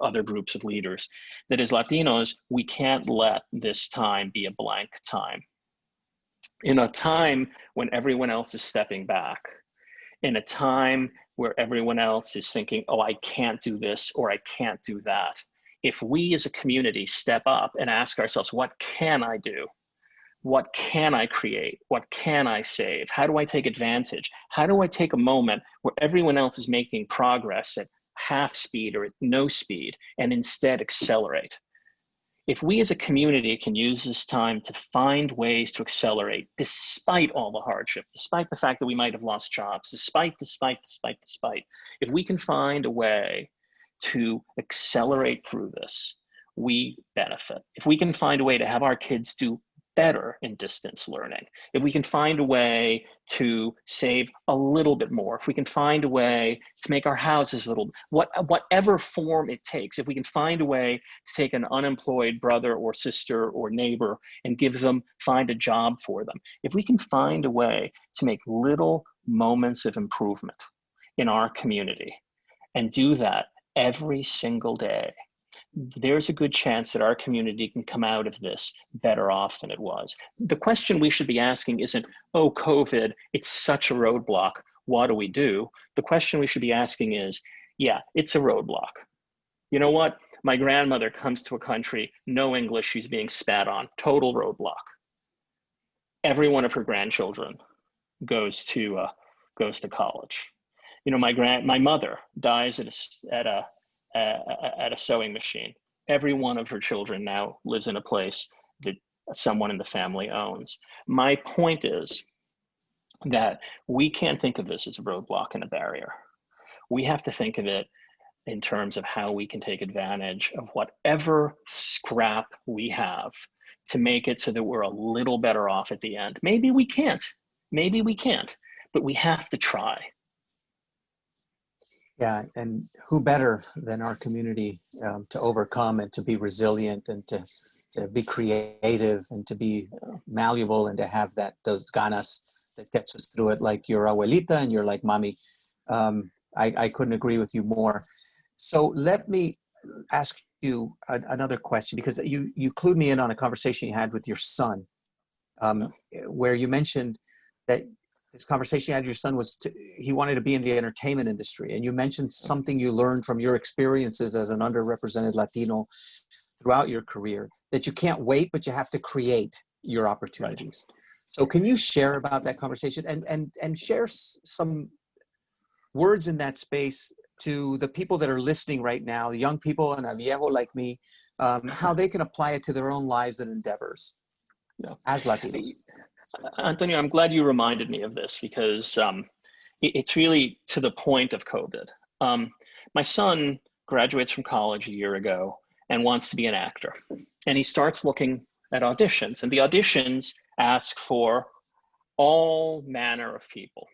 other groups of leaders, that as Latinos, we can't let this time be a blank time. In a time when everyone else is stepping back, in a time where everyone else is thinking, oh, I can't do this or I can't do that. If we as a community step up and ask ourselves, what can I do? What can I create? What can I save? How do I take advantage? How do I take a moment where everyone else is making progress at half speed or at no speed and instead accelerate? If we as a community can use this time to find ways to accelerate, despite all the hardship, despite the fact that we might have lost jobs, despite, if we can find a way to accelerate through this, we benefit. If we can find a way to have our kids do better in distance learning, if we can find a way to save a little bit more, if we can find a way to make our houses a little, whatever form it takes, if we can find a way to take an unemployed brother or sister or neighbor and find a job for them, if we can find a way to make little moments of improvement in our community and do that every single day, there's a good chance that our community can come out of this better off than it was. The question we should be asking isn't, oh, COVID, it's such a roadblock, what do we do? The question we should be asking is, yeah, it's a roadblock. You know what? My grandmother comes to a country, no English, she's being spat on, total roadblock. Every one of her grandchildren goes to college. You know, my mother dies at a sewing machine. Every one of her children now lives in a place that someone in the family owns. My point is that we can't think of this as a roadblock and a barrier. We have to think of it in terms of how we can take advantage of whatever scrap we have to make it so that we're a little better off at the end. Maybe we can't, but we have to try.
Yeah, and who better than our community to overcome and to be resilient and to be creative and to be malleable and to have those ganas that gets us through it, like your abuelita and you're like mommy. I couldn't agree with you more. So let me ask you another question, because you clued me in on a conversation you had with your son, where you mentioned that this conversation you had with your son was he wanted to be in the entertainment industry. And you mentioned something you learned from your experiences as an underrepresented Latino throughout your career, that you can't wait, but you have to create your opportunities. Right. So can you share about that conversation and share some words in that space to the people that are listening right now, the young people and a viejo like me, how they can apply it to their own lives and endeavors as Latinos?
Antonio, I'm glad you reminded me of this, because it's really to the point of COVID. My son graduates from college a year ago and wants to be an actor. And he starts looking at auditions, and the auditions ask for all manner of people,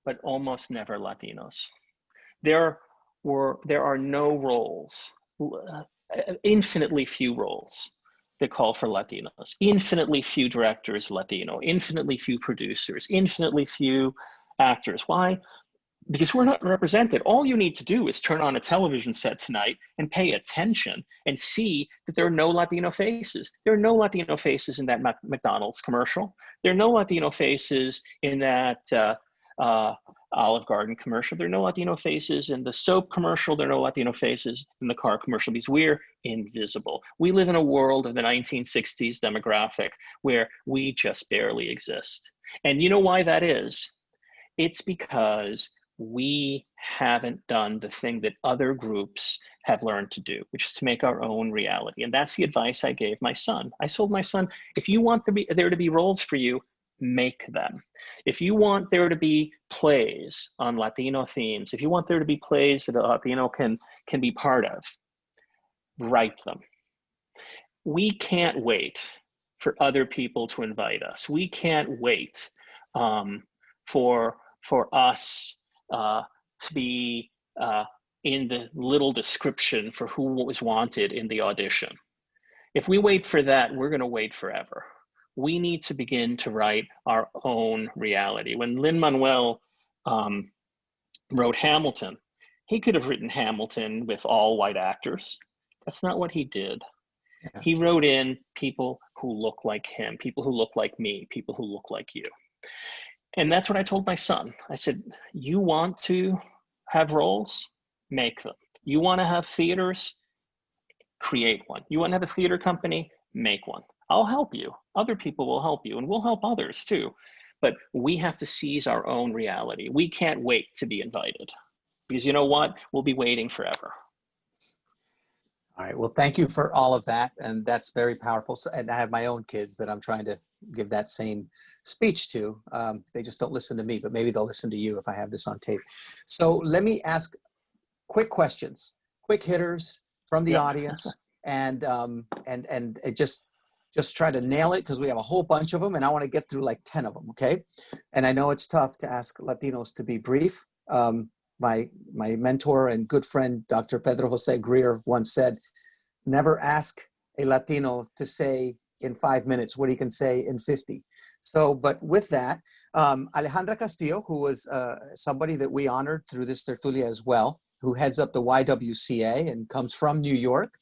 but almost never Latinos. There are no roles, infinitely few roles that call for Latinos, infinitely few directors Latino, infinitely few producers, infinitely few actors. Why? Because we're not represented. All you need to do is turn on a television set tonight and pay attention and see that there are no Latino faces. There are no Latino faces in that McDonald's commercial. There are no Latino faces in that Olive Garden commercial. There are no Latino faces in the soap commercial. There are no Latino faces in the car commercial, because we're invisible. We live in a world of the 1960s demographic where we just barely exist. And you know why that is? It's because we haven't done the thing that other groups have learned to do, which is to make our own reality. And that's the advice I gave my son. I told my son, if you want there to be roles for you, make them. If you want there to be plays on Latino themes, if you want there to be plays that a Latino can be part of, write them. We can't wait for other people to invite us. We can't wait for us to be in the little description for who was wanted in the audition. If we wait for that, we're going to wait forever. We need to begin to write our own reality. When Lin-Manuel wrote Hamilton, he could have written Hamilton with all white actors. That's not what he did. Yeah. He wrote in people who look like him, people who look like me, people who look like you. And that's what I told my son. I said, you want to have roles? Make them. You want to have theaters? Create one. You want to have a theater company? Make one. I'll help you. Other people will help you, and we'll help others too. But we have to seize our own reality. We can't wait to be invited, because you know what? We'll be waiting forever.
All right. Well, thank you for all of that. And that's very powerful. So, and I have my own kids that I'm trying to give that same speech to. They just don't listen to me, but maybe they'll listen to you if I have this on tape. So let me ask quick questions, quick hitters from the audience, and just try to nail it, because we have a whole bunch of them and I want to get through like 10 of them. Okay. And I know it's tough to ask Latinos to be brief. My mentor and good friend, Dr. Pedro Jose Greer, once said, never ask a Latino to say in 5 minutes what he can say in 50. So, but with that, Alejandra Castillo, who was somebody that we honored through this tertulia as well, who heads up the YWCA and comes from New York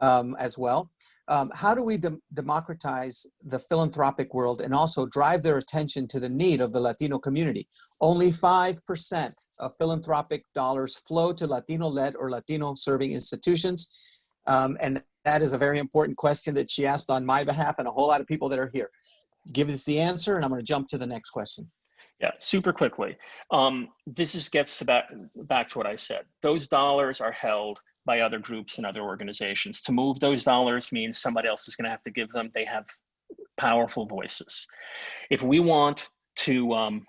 as well. How do we democratize the philanthropic world and also drive their attention to the need of the Latino community? Only 5% of philanthropic dollars flow to Latino-led or Latino-serving institutions. And that is a very important question that she asked on my behalf and a whole lot of people that are here. Give us the answer, and I'm going to jump to the next question.
Yeah, super quickly. This just gets back to what I said. Those dollars are held by other groups and other organizations. To move those dollars means somebody else is going to have to give them. They have powerful voices. If we want to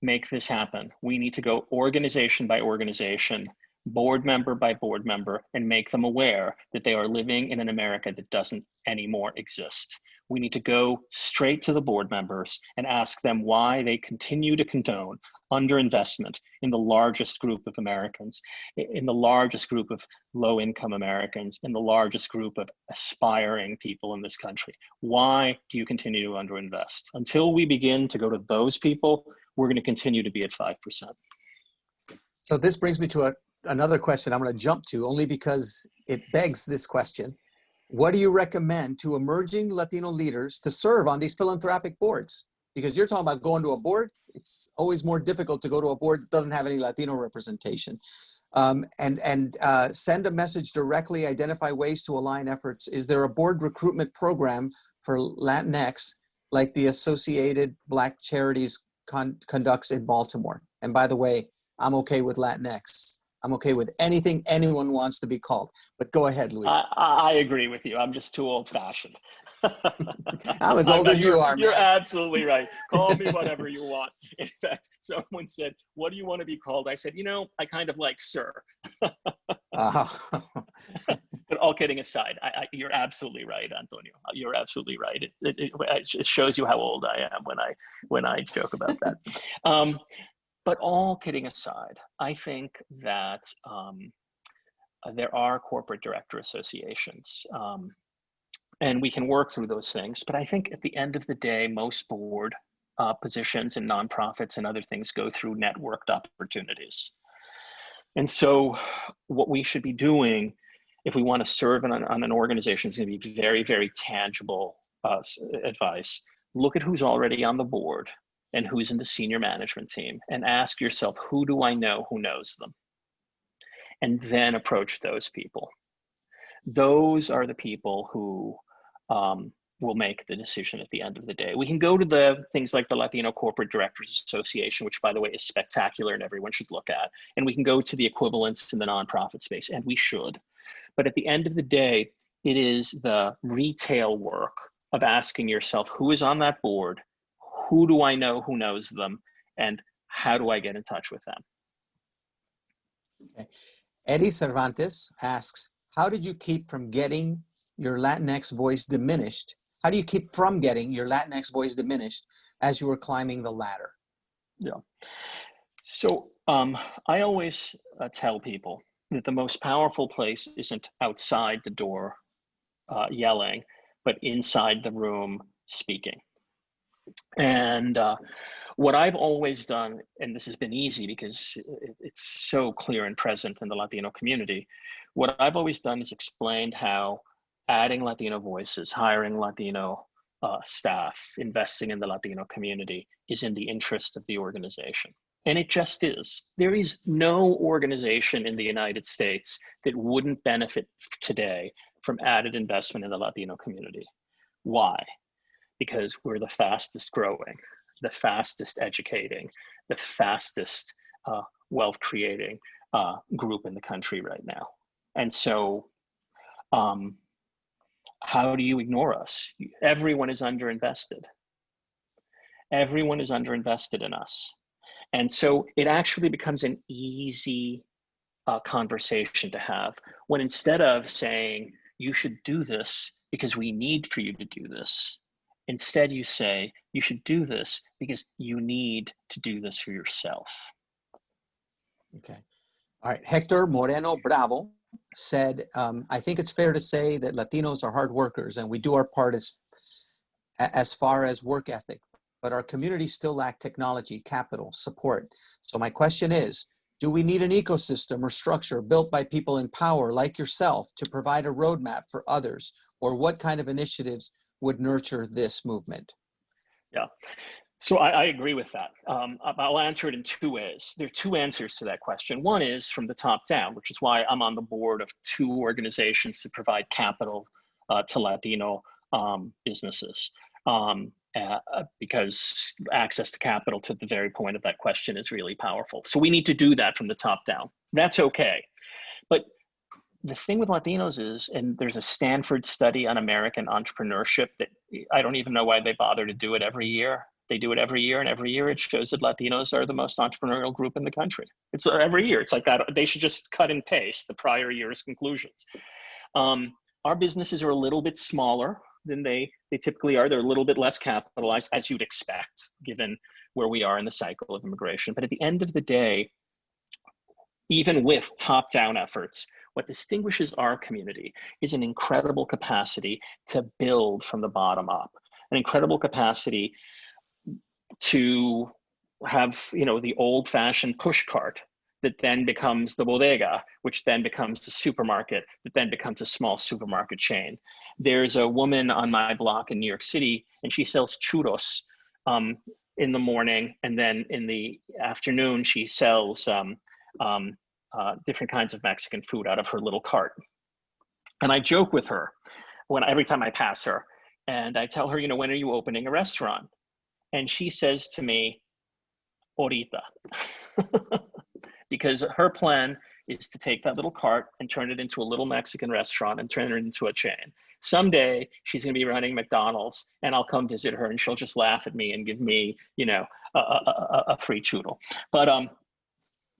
make this happen, we need to go organization by organization, board member by board member, and make them aware that they are living in an America that doesn't anymore exist. We need to go straight to the board members and ask them why they continue to condone underinvestment in the largest group of Americans, in the largest group of low-income Americans, in the largest group of aspiring people in this country. Why do you continue to underinvest? Until we begin to go to those people, we're going to continue to be at 5%.
So this brings me to another question I'm going to jump to, only because it begs this question. What do you recommend to emerging Latino leaders to serve on these philanthropic boards? Because you're talking about going to a board. It's always more difficult to go to a board that doesn't have any Latino representation. Send a message directly, identify ways to align efforts. Is there a board recruitment program for Latinx like the Associated Black Charities conducts in Baltimore? And by the way, I'm okay with Latinx. I'm okay with anything anyone wants to be called. But go ahead, Luis.
I agree with you. I'm just too old-fashioned.
I'm as old as you are, man.
You're absolutely right. Call me whatever you want. In fact, someone said, "What do you want to be called?" I said, I kind of like sir. But all kidding aside, you're absolutely right, Antonio. You're absolutely right. It shows you how old I am when I joke about that. But all kidding aside, I think that there are corporate director associations, and we can work through those things. But I think at the end of the day, most board positions in nonprofits and other things go through networked opportunities. And so what we should be doing if we want to serve on an organization is going to be very, very tangible advice. Look at who's already on the board and who's in the senior management team, and ask yourself, who do I know who knows them? And then approach those people. Those are the people who will make the decision at the end of the day. We can go to the things like the Latino Corporate Directors Association, which by the way is spectacular and everyone should look at. And we can go to the equivalents in the nonprofit space, and we should. But at the end of the day, it is the retail work of asking yourself, who is on that board? Who do I know who knows them? And how do I get in touch with them?
Okay. Eddie Cervantes asks, how did you keep from getting your Latinx voice diminished? How do you keep from getting your Latinx voice diminished as you were climbing the ladder?
Yeah. So I always tell people that the most powerful place isn't outside the door yelling, but inside the room speaking. And what I've always done, and this has been easy because it's so clear and present in the Latino community, what I've always done is explained how adding Latino voices, hiring Latino staff, investing in the Latino community is in the interest of the organization. And it just is. There is no organization in the United States that wouldn't benefit today from added investment in the Latino community. Why? Because we're the fastest growing, the fastest educating, the fastest wealth creating group in the country right now. And so how do you ignore us? Everyone is underinvested. Everyone is underinvested in us. And so it actually becomes an easy conversation to have when instead of saying, you should do this because we need for you to do this, instead you say, you should do this because you need to do this for yourself.
Okay. All right. Hector Moreno Bravo said, I think it's fair to say that Latinos are hard workers and we do our part as far as work ethic, but our communities still lack technology, capital, support. So my question is, do we need an ecosystem or structure built by people in power like yourself to provide a roadmap for others? Or what kind of initiatives would nurture this movement?
Yeah, so I agree with that. I'll answer it in two ways. There are two answers to that question. One is from the top down, which is why I'm on the board of two organizations to provide capital to Latino businesses. Because access to capital, to the very point of that question, is really powerful. So we need to do that from the top down. That's okay. But the thing with Latinos is, and there's a Stanford study on American entrepreneurship that I don't even know why they bother to do it every year. They do it every year, and every year it shows that Latinos are the most entrepreneurial group in the country. It's every year. It's like that. They should just cut and paste the prior year's conclusions. Our businesses are a little bit smaller than they typically are. They're a little bit less capitalized, as you'd expect, given where we are in the cycle of immigration. But at the end of the day, even with top-down efforts, what distinguishes our community is an incredible capacity to build from the bottom up, an incredible capacity to have, the old-fashioned push cart, that then becomes the bodega, which then becomes the supermarket, that then becomes a small supermarket chain. There's a woman on my block in New York City, and she sells churros in the morning, and then in the afternoon, she sells different kinds of Mexican food out of her little cart. And I joke with her every time I pass her, and I tell her, you know, when are you opening a restaurant? And she says to me, ahorita. Because her plan is to take that little cart and turn it into a little Mexican restaurant and turn it into a chain. Someday she's going to be running McDonald's, and I'll come visit her, and she'll just laugh at me and give me, you know, a free churro. But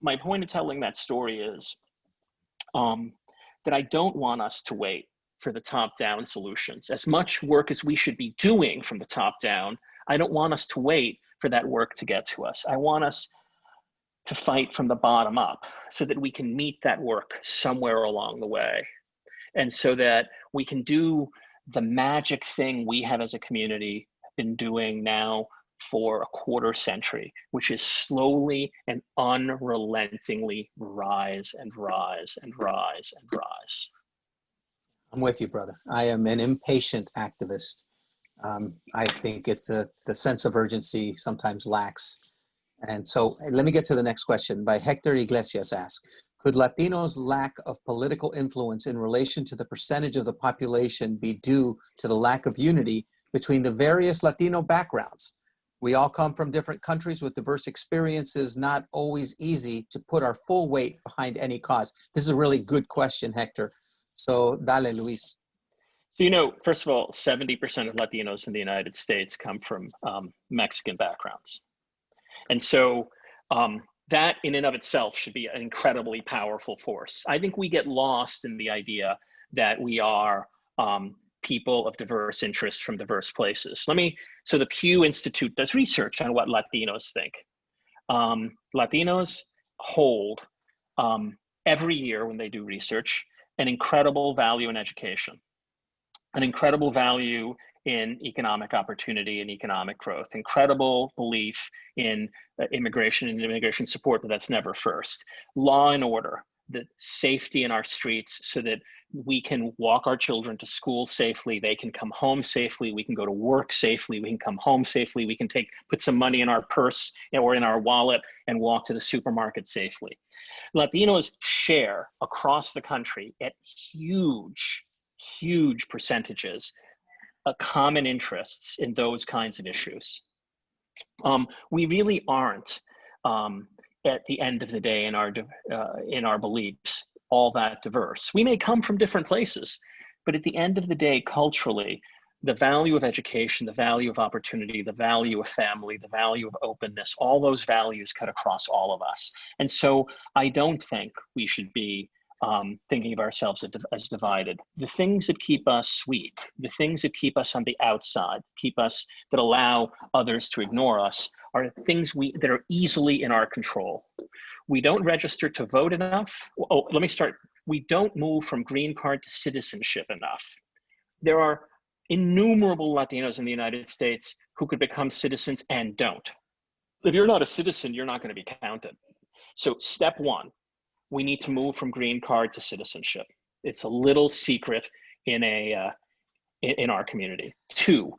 my point of telling that story is that I don't want us to wait for the top-down solutions. As much work as we should be doing from the top down, I don't want us to wait for that work to get to us. I want us to fight from the bottom up so that we can meet that work somewhere along the way. And so that we can do the magic thing we have as a community been doing now for a quarter century, which is slowly and unrelentingly rise and rise and rise and rise.
I'm with you, brother. I am an impatient activist. I think it's the sense of urgency sometimes lacks. And so let me get to the next question by Hector Iglesias asks, could Latinos' lack of political influence in relation to the percentage of the population be due to the lack of unity between the various Latino backgrounds? We all come from different countries with diverse experiences, not always easy to put our full weight behind any cause. This is a really good question, Hector. So dale, Luis.
So, you know, first of all, 70% of Latinos in the United States come from Mexican backgrounds. And so that in and of itself should be an incredibly powerful force. I think we get lost in the idea that we are people of diverse interests from diverse places. So the Pew Institute does research on what Latinos think. Latinos hold every year when they do research, an incredible value in education, an incredible value in economic opportunity and economic growth, incredible belief in immigration and immigration support, but that's never first. Law and order, the safety in our streets so that we can walk our children to school safely, they can come home safely, we can go to work safely, we can come home safely, we can put some money in our purse or in our wallet and walk to the supermarket safely. Latinos share across the country at huge percentages common interests in those kinds of issues. We really aren't, at the end of the day, in our beliefs, all that diverse. We may come from different places, but at the end of the day, culturally, the value of education, the value of opportunity, the value of family, the value of openness, all those values cut across all of us. And so I don't think we should be thinking of ourselves as divided. The things that keep us weak, the things that keep us on the outside, that allow others to ignore us, are things that are easily in our control. We don't register to vote enough. Oh, let me start. We don't move from green card to citizenship enough. There are innumerable Latinos in the United States who could become citizens and don't. If you're not a citizen, you're not going to be counted. So step one, we need to move from green card to citizenship. It's a little secret in our community. Two,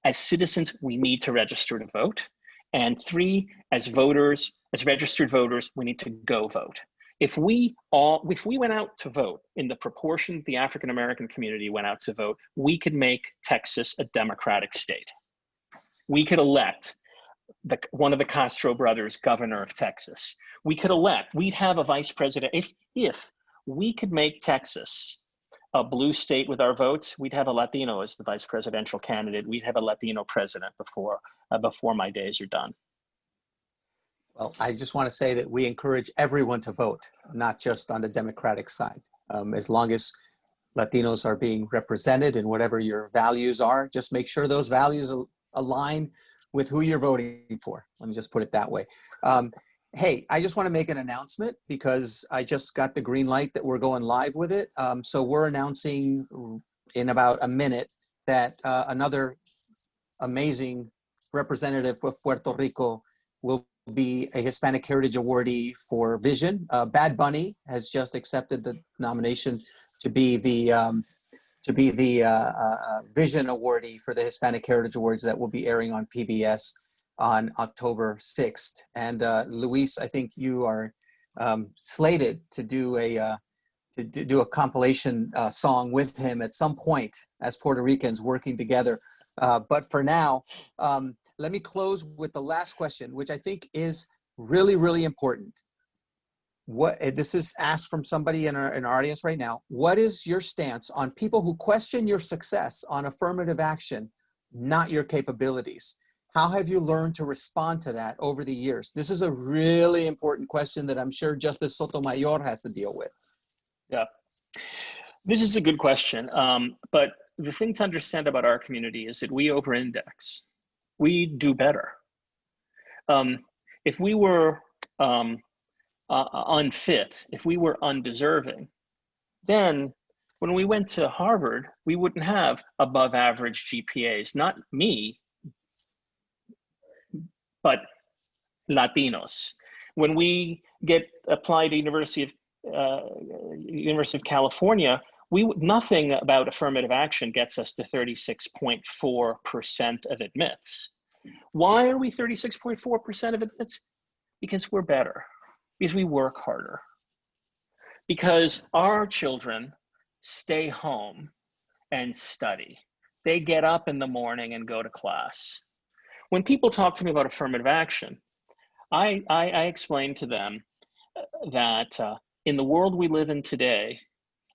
as citizens, we need to register to vote. And three, as registered voters, we need to go vote. If we went out to vote in the proportion the African American community went out to vote, we could make Texas a democratic state. We could elect one of the Castro brothers governor of Texas. We'd have a vice president. If we could make Texas a blue state with our votes, we'd have a Latino as the vice presidential candidate. We'd have a Latino president before my days are done.
Well, I just want to say that we encourage everyone to vote, not just on the Democratic side. As long as Latinos are being represented in whatever your values are, just make sure those values align with who you're voting for. Let me just put it that way. Hey, I just want to make an announcement because I just got the green light that we're going live with it. So we're announcing in about a minute that another amazing representative of Puerto Rico will be a Hispanic Heritage Awardee for Vision. Bad Bunny has just accepted the nomination to be the Vision Awardee for the Hispanic Heritage Awards that will be airing on PBS on October 6th. And Luis, I think you are slated to do a compilation song with him at some point as Puerto Ricans working together. But for now, let me close with the last question, which I think is really, really important. This is asked from somebody in our audience right now. What is your stance on people who question your success on affirmative action, not your capabilities? How have you learned to respond to that over the years? This is a really important question that I'm sure Justice Sotomayor has to deal with.
Yeah, this is a good question. But the thing to understand about our community is that we over-index. We do better. If we were unfit, if we were undeserving, then when we went to Harvard, we wouldn't have above average GPAs. Not me, but Latinos. When we get applied to University of California, nothing about affirmative action gets us to 36.4% of admits. Why are we 36.4% of admits? Because we're better, because we work harder, because our children stay home and study. They get up in the morning and go to class. When people talk to me about affirmative action, I explain to them that in the world we live in today,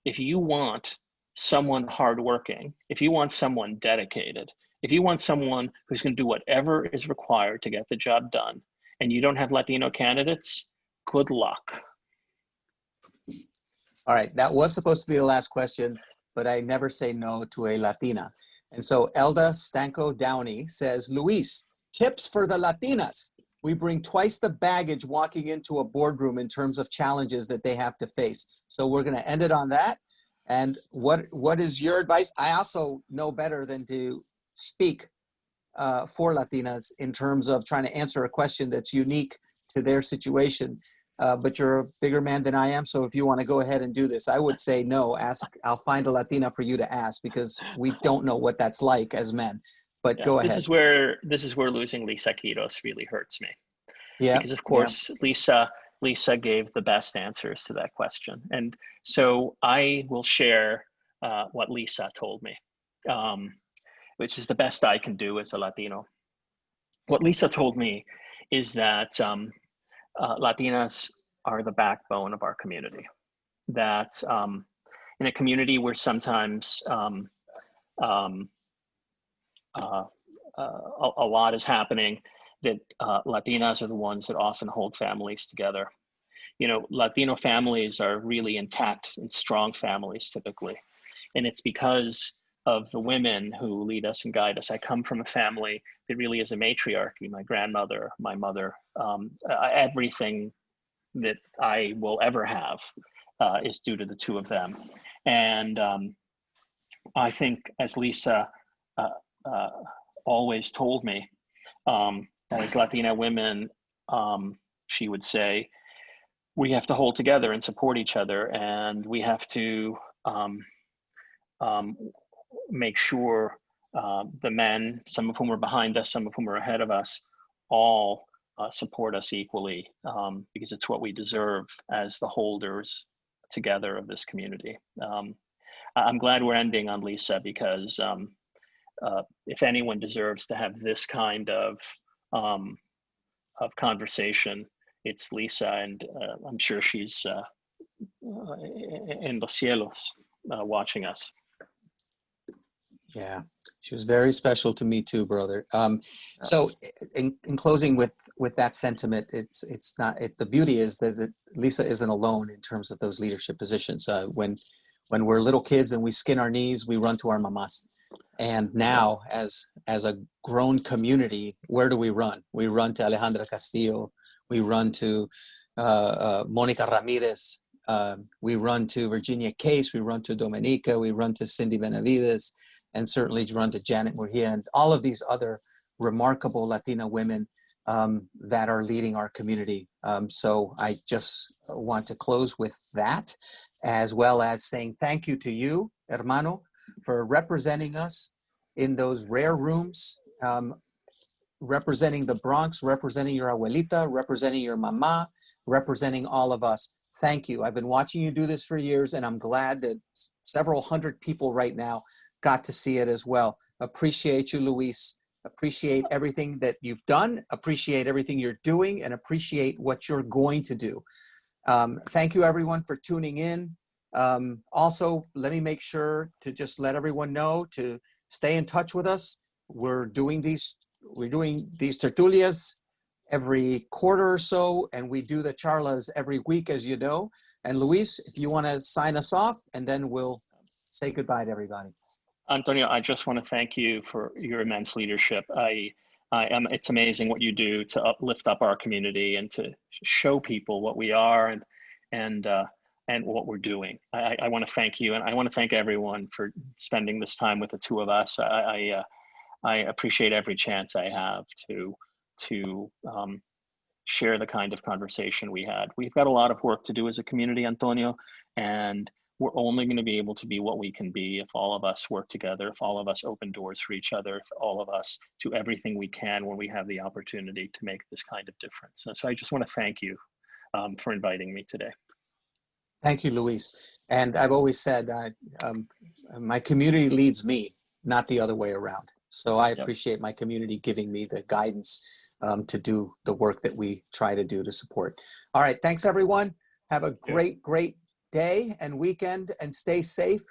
if you want someone hardworking, if you want someone dedicated, if you want someone who's going to do whatever is required to get the job done, and you don't have Latino candidates, good luck.
All right, that was supposed to be the last question, but I never say no to a Latina. And so Elda Stanko Downey says, Luis, tips for the Latinas. We bring twice the baggage walking into a boardroom in terms of challenges that they have to face. So we're going to end it on that. And what is your advice? I also know better than to speak for Latinas in terms of trying to answer a question that's unique to their situation. But you're a bigger man than I am. So if you want to go ahead and do this, I would say no, I'll find a Latina for you to ask, because we don't know what that's like as men. But yeah, go ahead.
This is where losing Lisa Quiros really hurts me.
Yeah.
Because of course, yeah. Lisa gave the best answers to that question. And so I will share what Lisa told me, which is the best I can do as a Latino. What Lisa told me is that Latinas are the backbone of our community. That in a community where sometimes a lot is happening, that Latinas are the ones that often hold families together. You know, Latino families are really intact and strong families typically. And it's because of the women who lead us and guide us. I come from a family that really is a matriarchy. My grandmother, my mother, everything that I will ever have is due to the two of them. And I think, as Lisa always told me, as Latina women, she would say, we have to hold together and support each other, and we have to make sure the men, some of whom are behind us, some of whom are ahead of us, all support us equally, because it's what we deserve as the holders together of this community. I'm glad we're ending on Lisa, because if anyone deserves to have this kind of conversation, it's Lisa, and I'm sure she's in los cielos watching us.
Yeah, she was very special to me too, brother. So in closing with that sentiment, the beauty is that Lisa isn't alone in terms of those leadership positions. When we're little kids and we skin our knees, we run to our mamas. And now, as a grown community, where do we run? We run to Alejandra Castillo. We run to Monica Ramirez. We run to Virginia Case. We run to Dominica. We run to Cindy Benavides, and certainly run to Janet Murguia and all of these other remarkable Latina women that are leading our community. So I just want to close with that, as well as saying thank you to you, hermano, for representing us in those rare rooms, representing the Bronx, representing your abuelita, representing your mama, representing all of us. Thank you. I've been watching you do this for years, and I'm glad that several hundred people right now got to see it as well. Appreciate you, Luis. Appreciate everything that you've done, appreciate everything you're doing, and appreciate what you're going to do. Thank you, everyone, for tuning in. Also, let me make sure to just let everyone know to stay in touch with us. We're doing these tertulias every quarter or so, and we do the charlas every week, as you know. And Luis, if you want to sign us off, and then we'll say goodbye to everybody.
Antonio, I just want to thank you for your immense leadership. It's amazing what you do to lift up our community and to show people what we are and what we're doing. I want to thank you, and I want to thank everyone for spending this time with the two of us. I appreciate every chance I have to share the kind of conversation we had. We've got a lot of work to do as a community, Antonio, and we're only going to be able to be what we can be if all of us work together, if all of us open doors for each other, if all of us do everything we can when we have the opportunity to make this kind of difference. So I just want to thank you for inviting me today.
Thank you, Luis. And I've always said my community leads me, not the other way around. So I appreciate my community giving me the guidance to do the work that we try to do to support. All right. Thanks, everyone. Have a great day and weekend, and stay safe,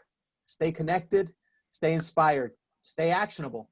stay connected, stay inspired, stay actionable.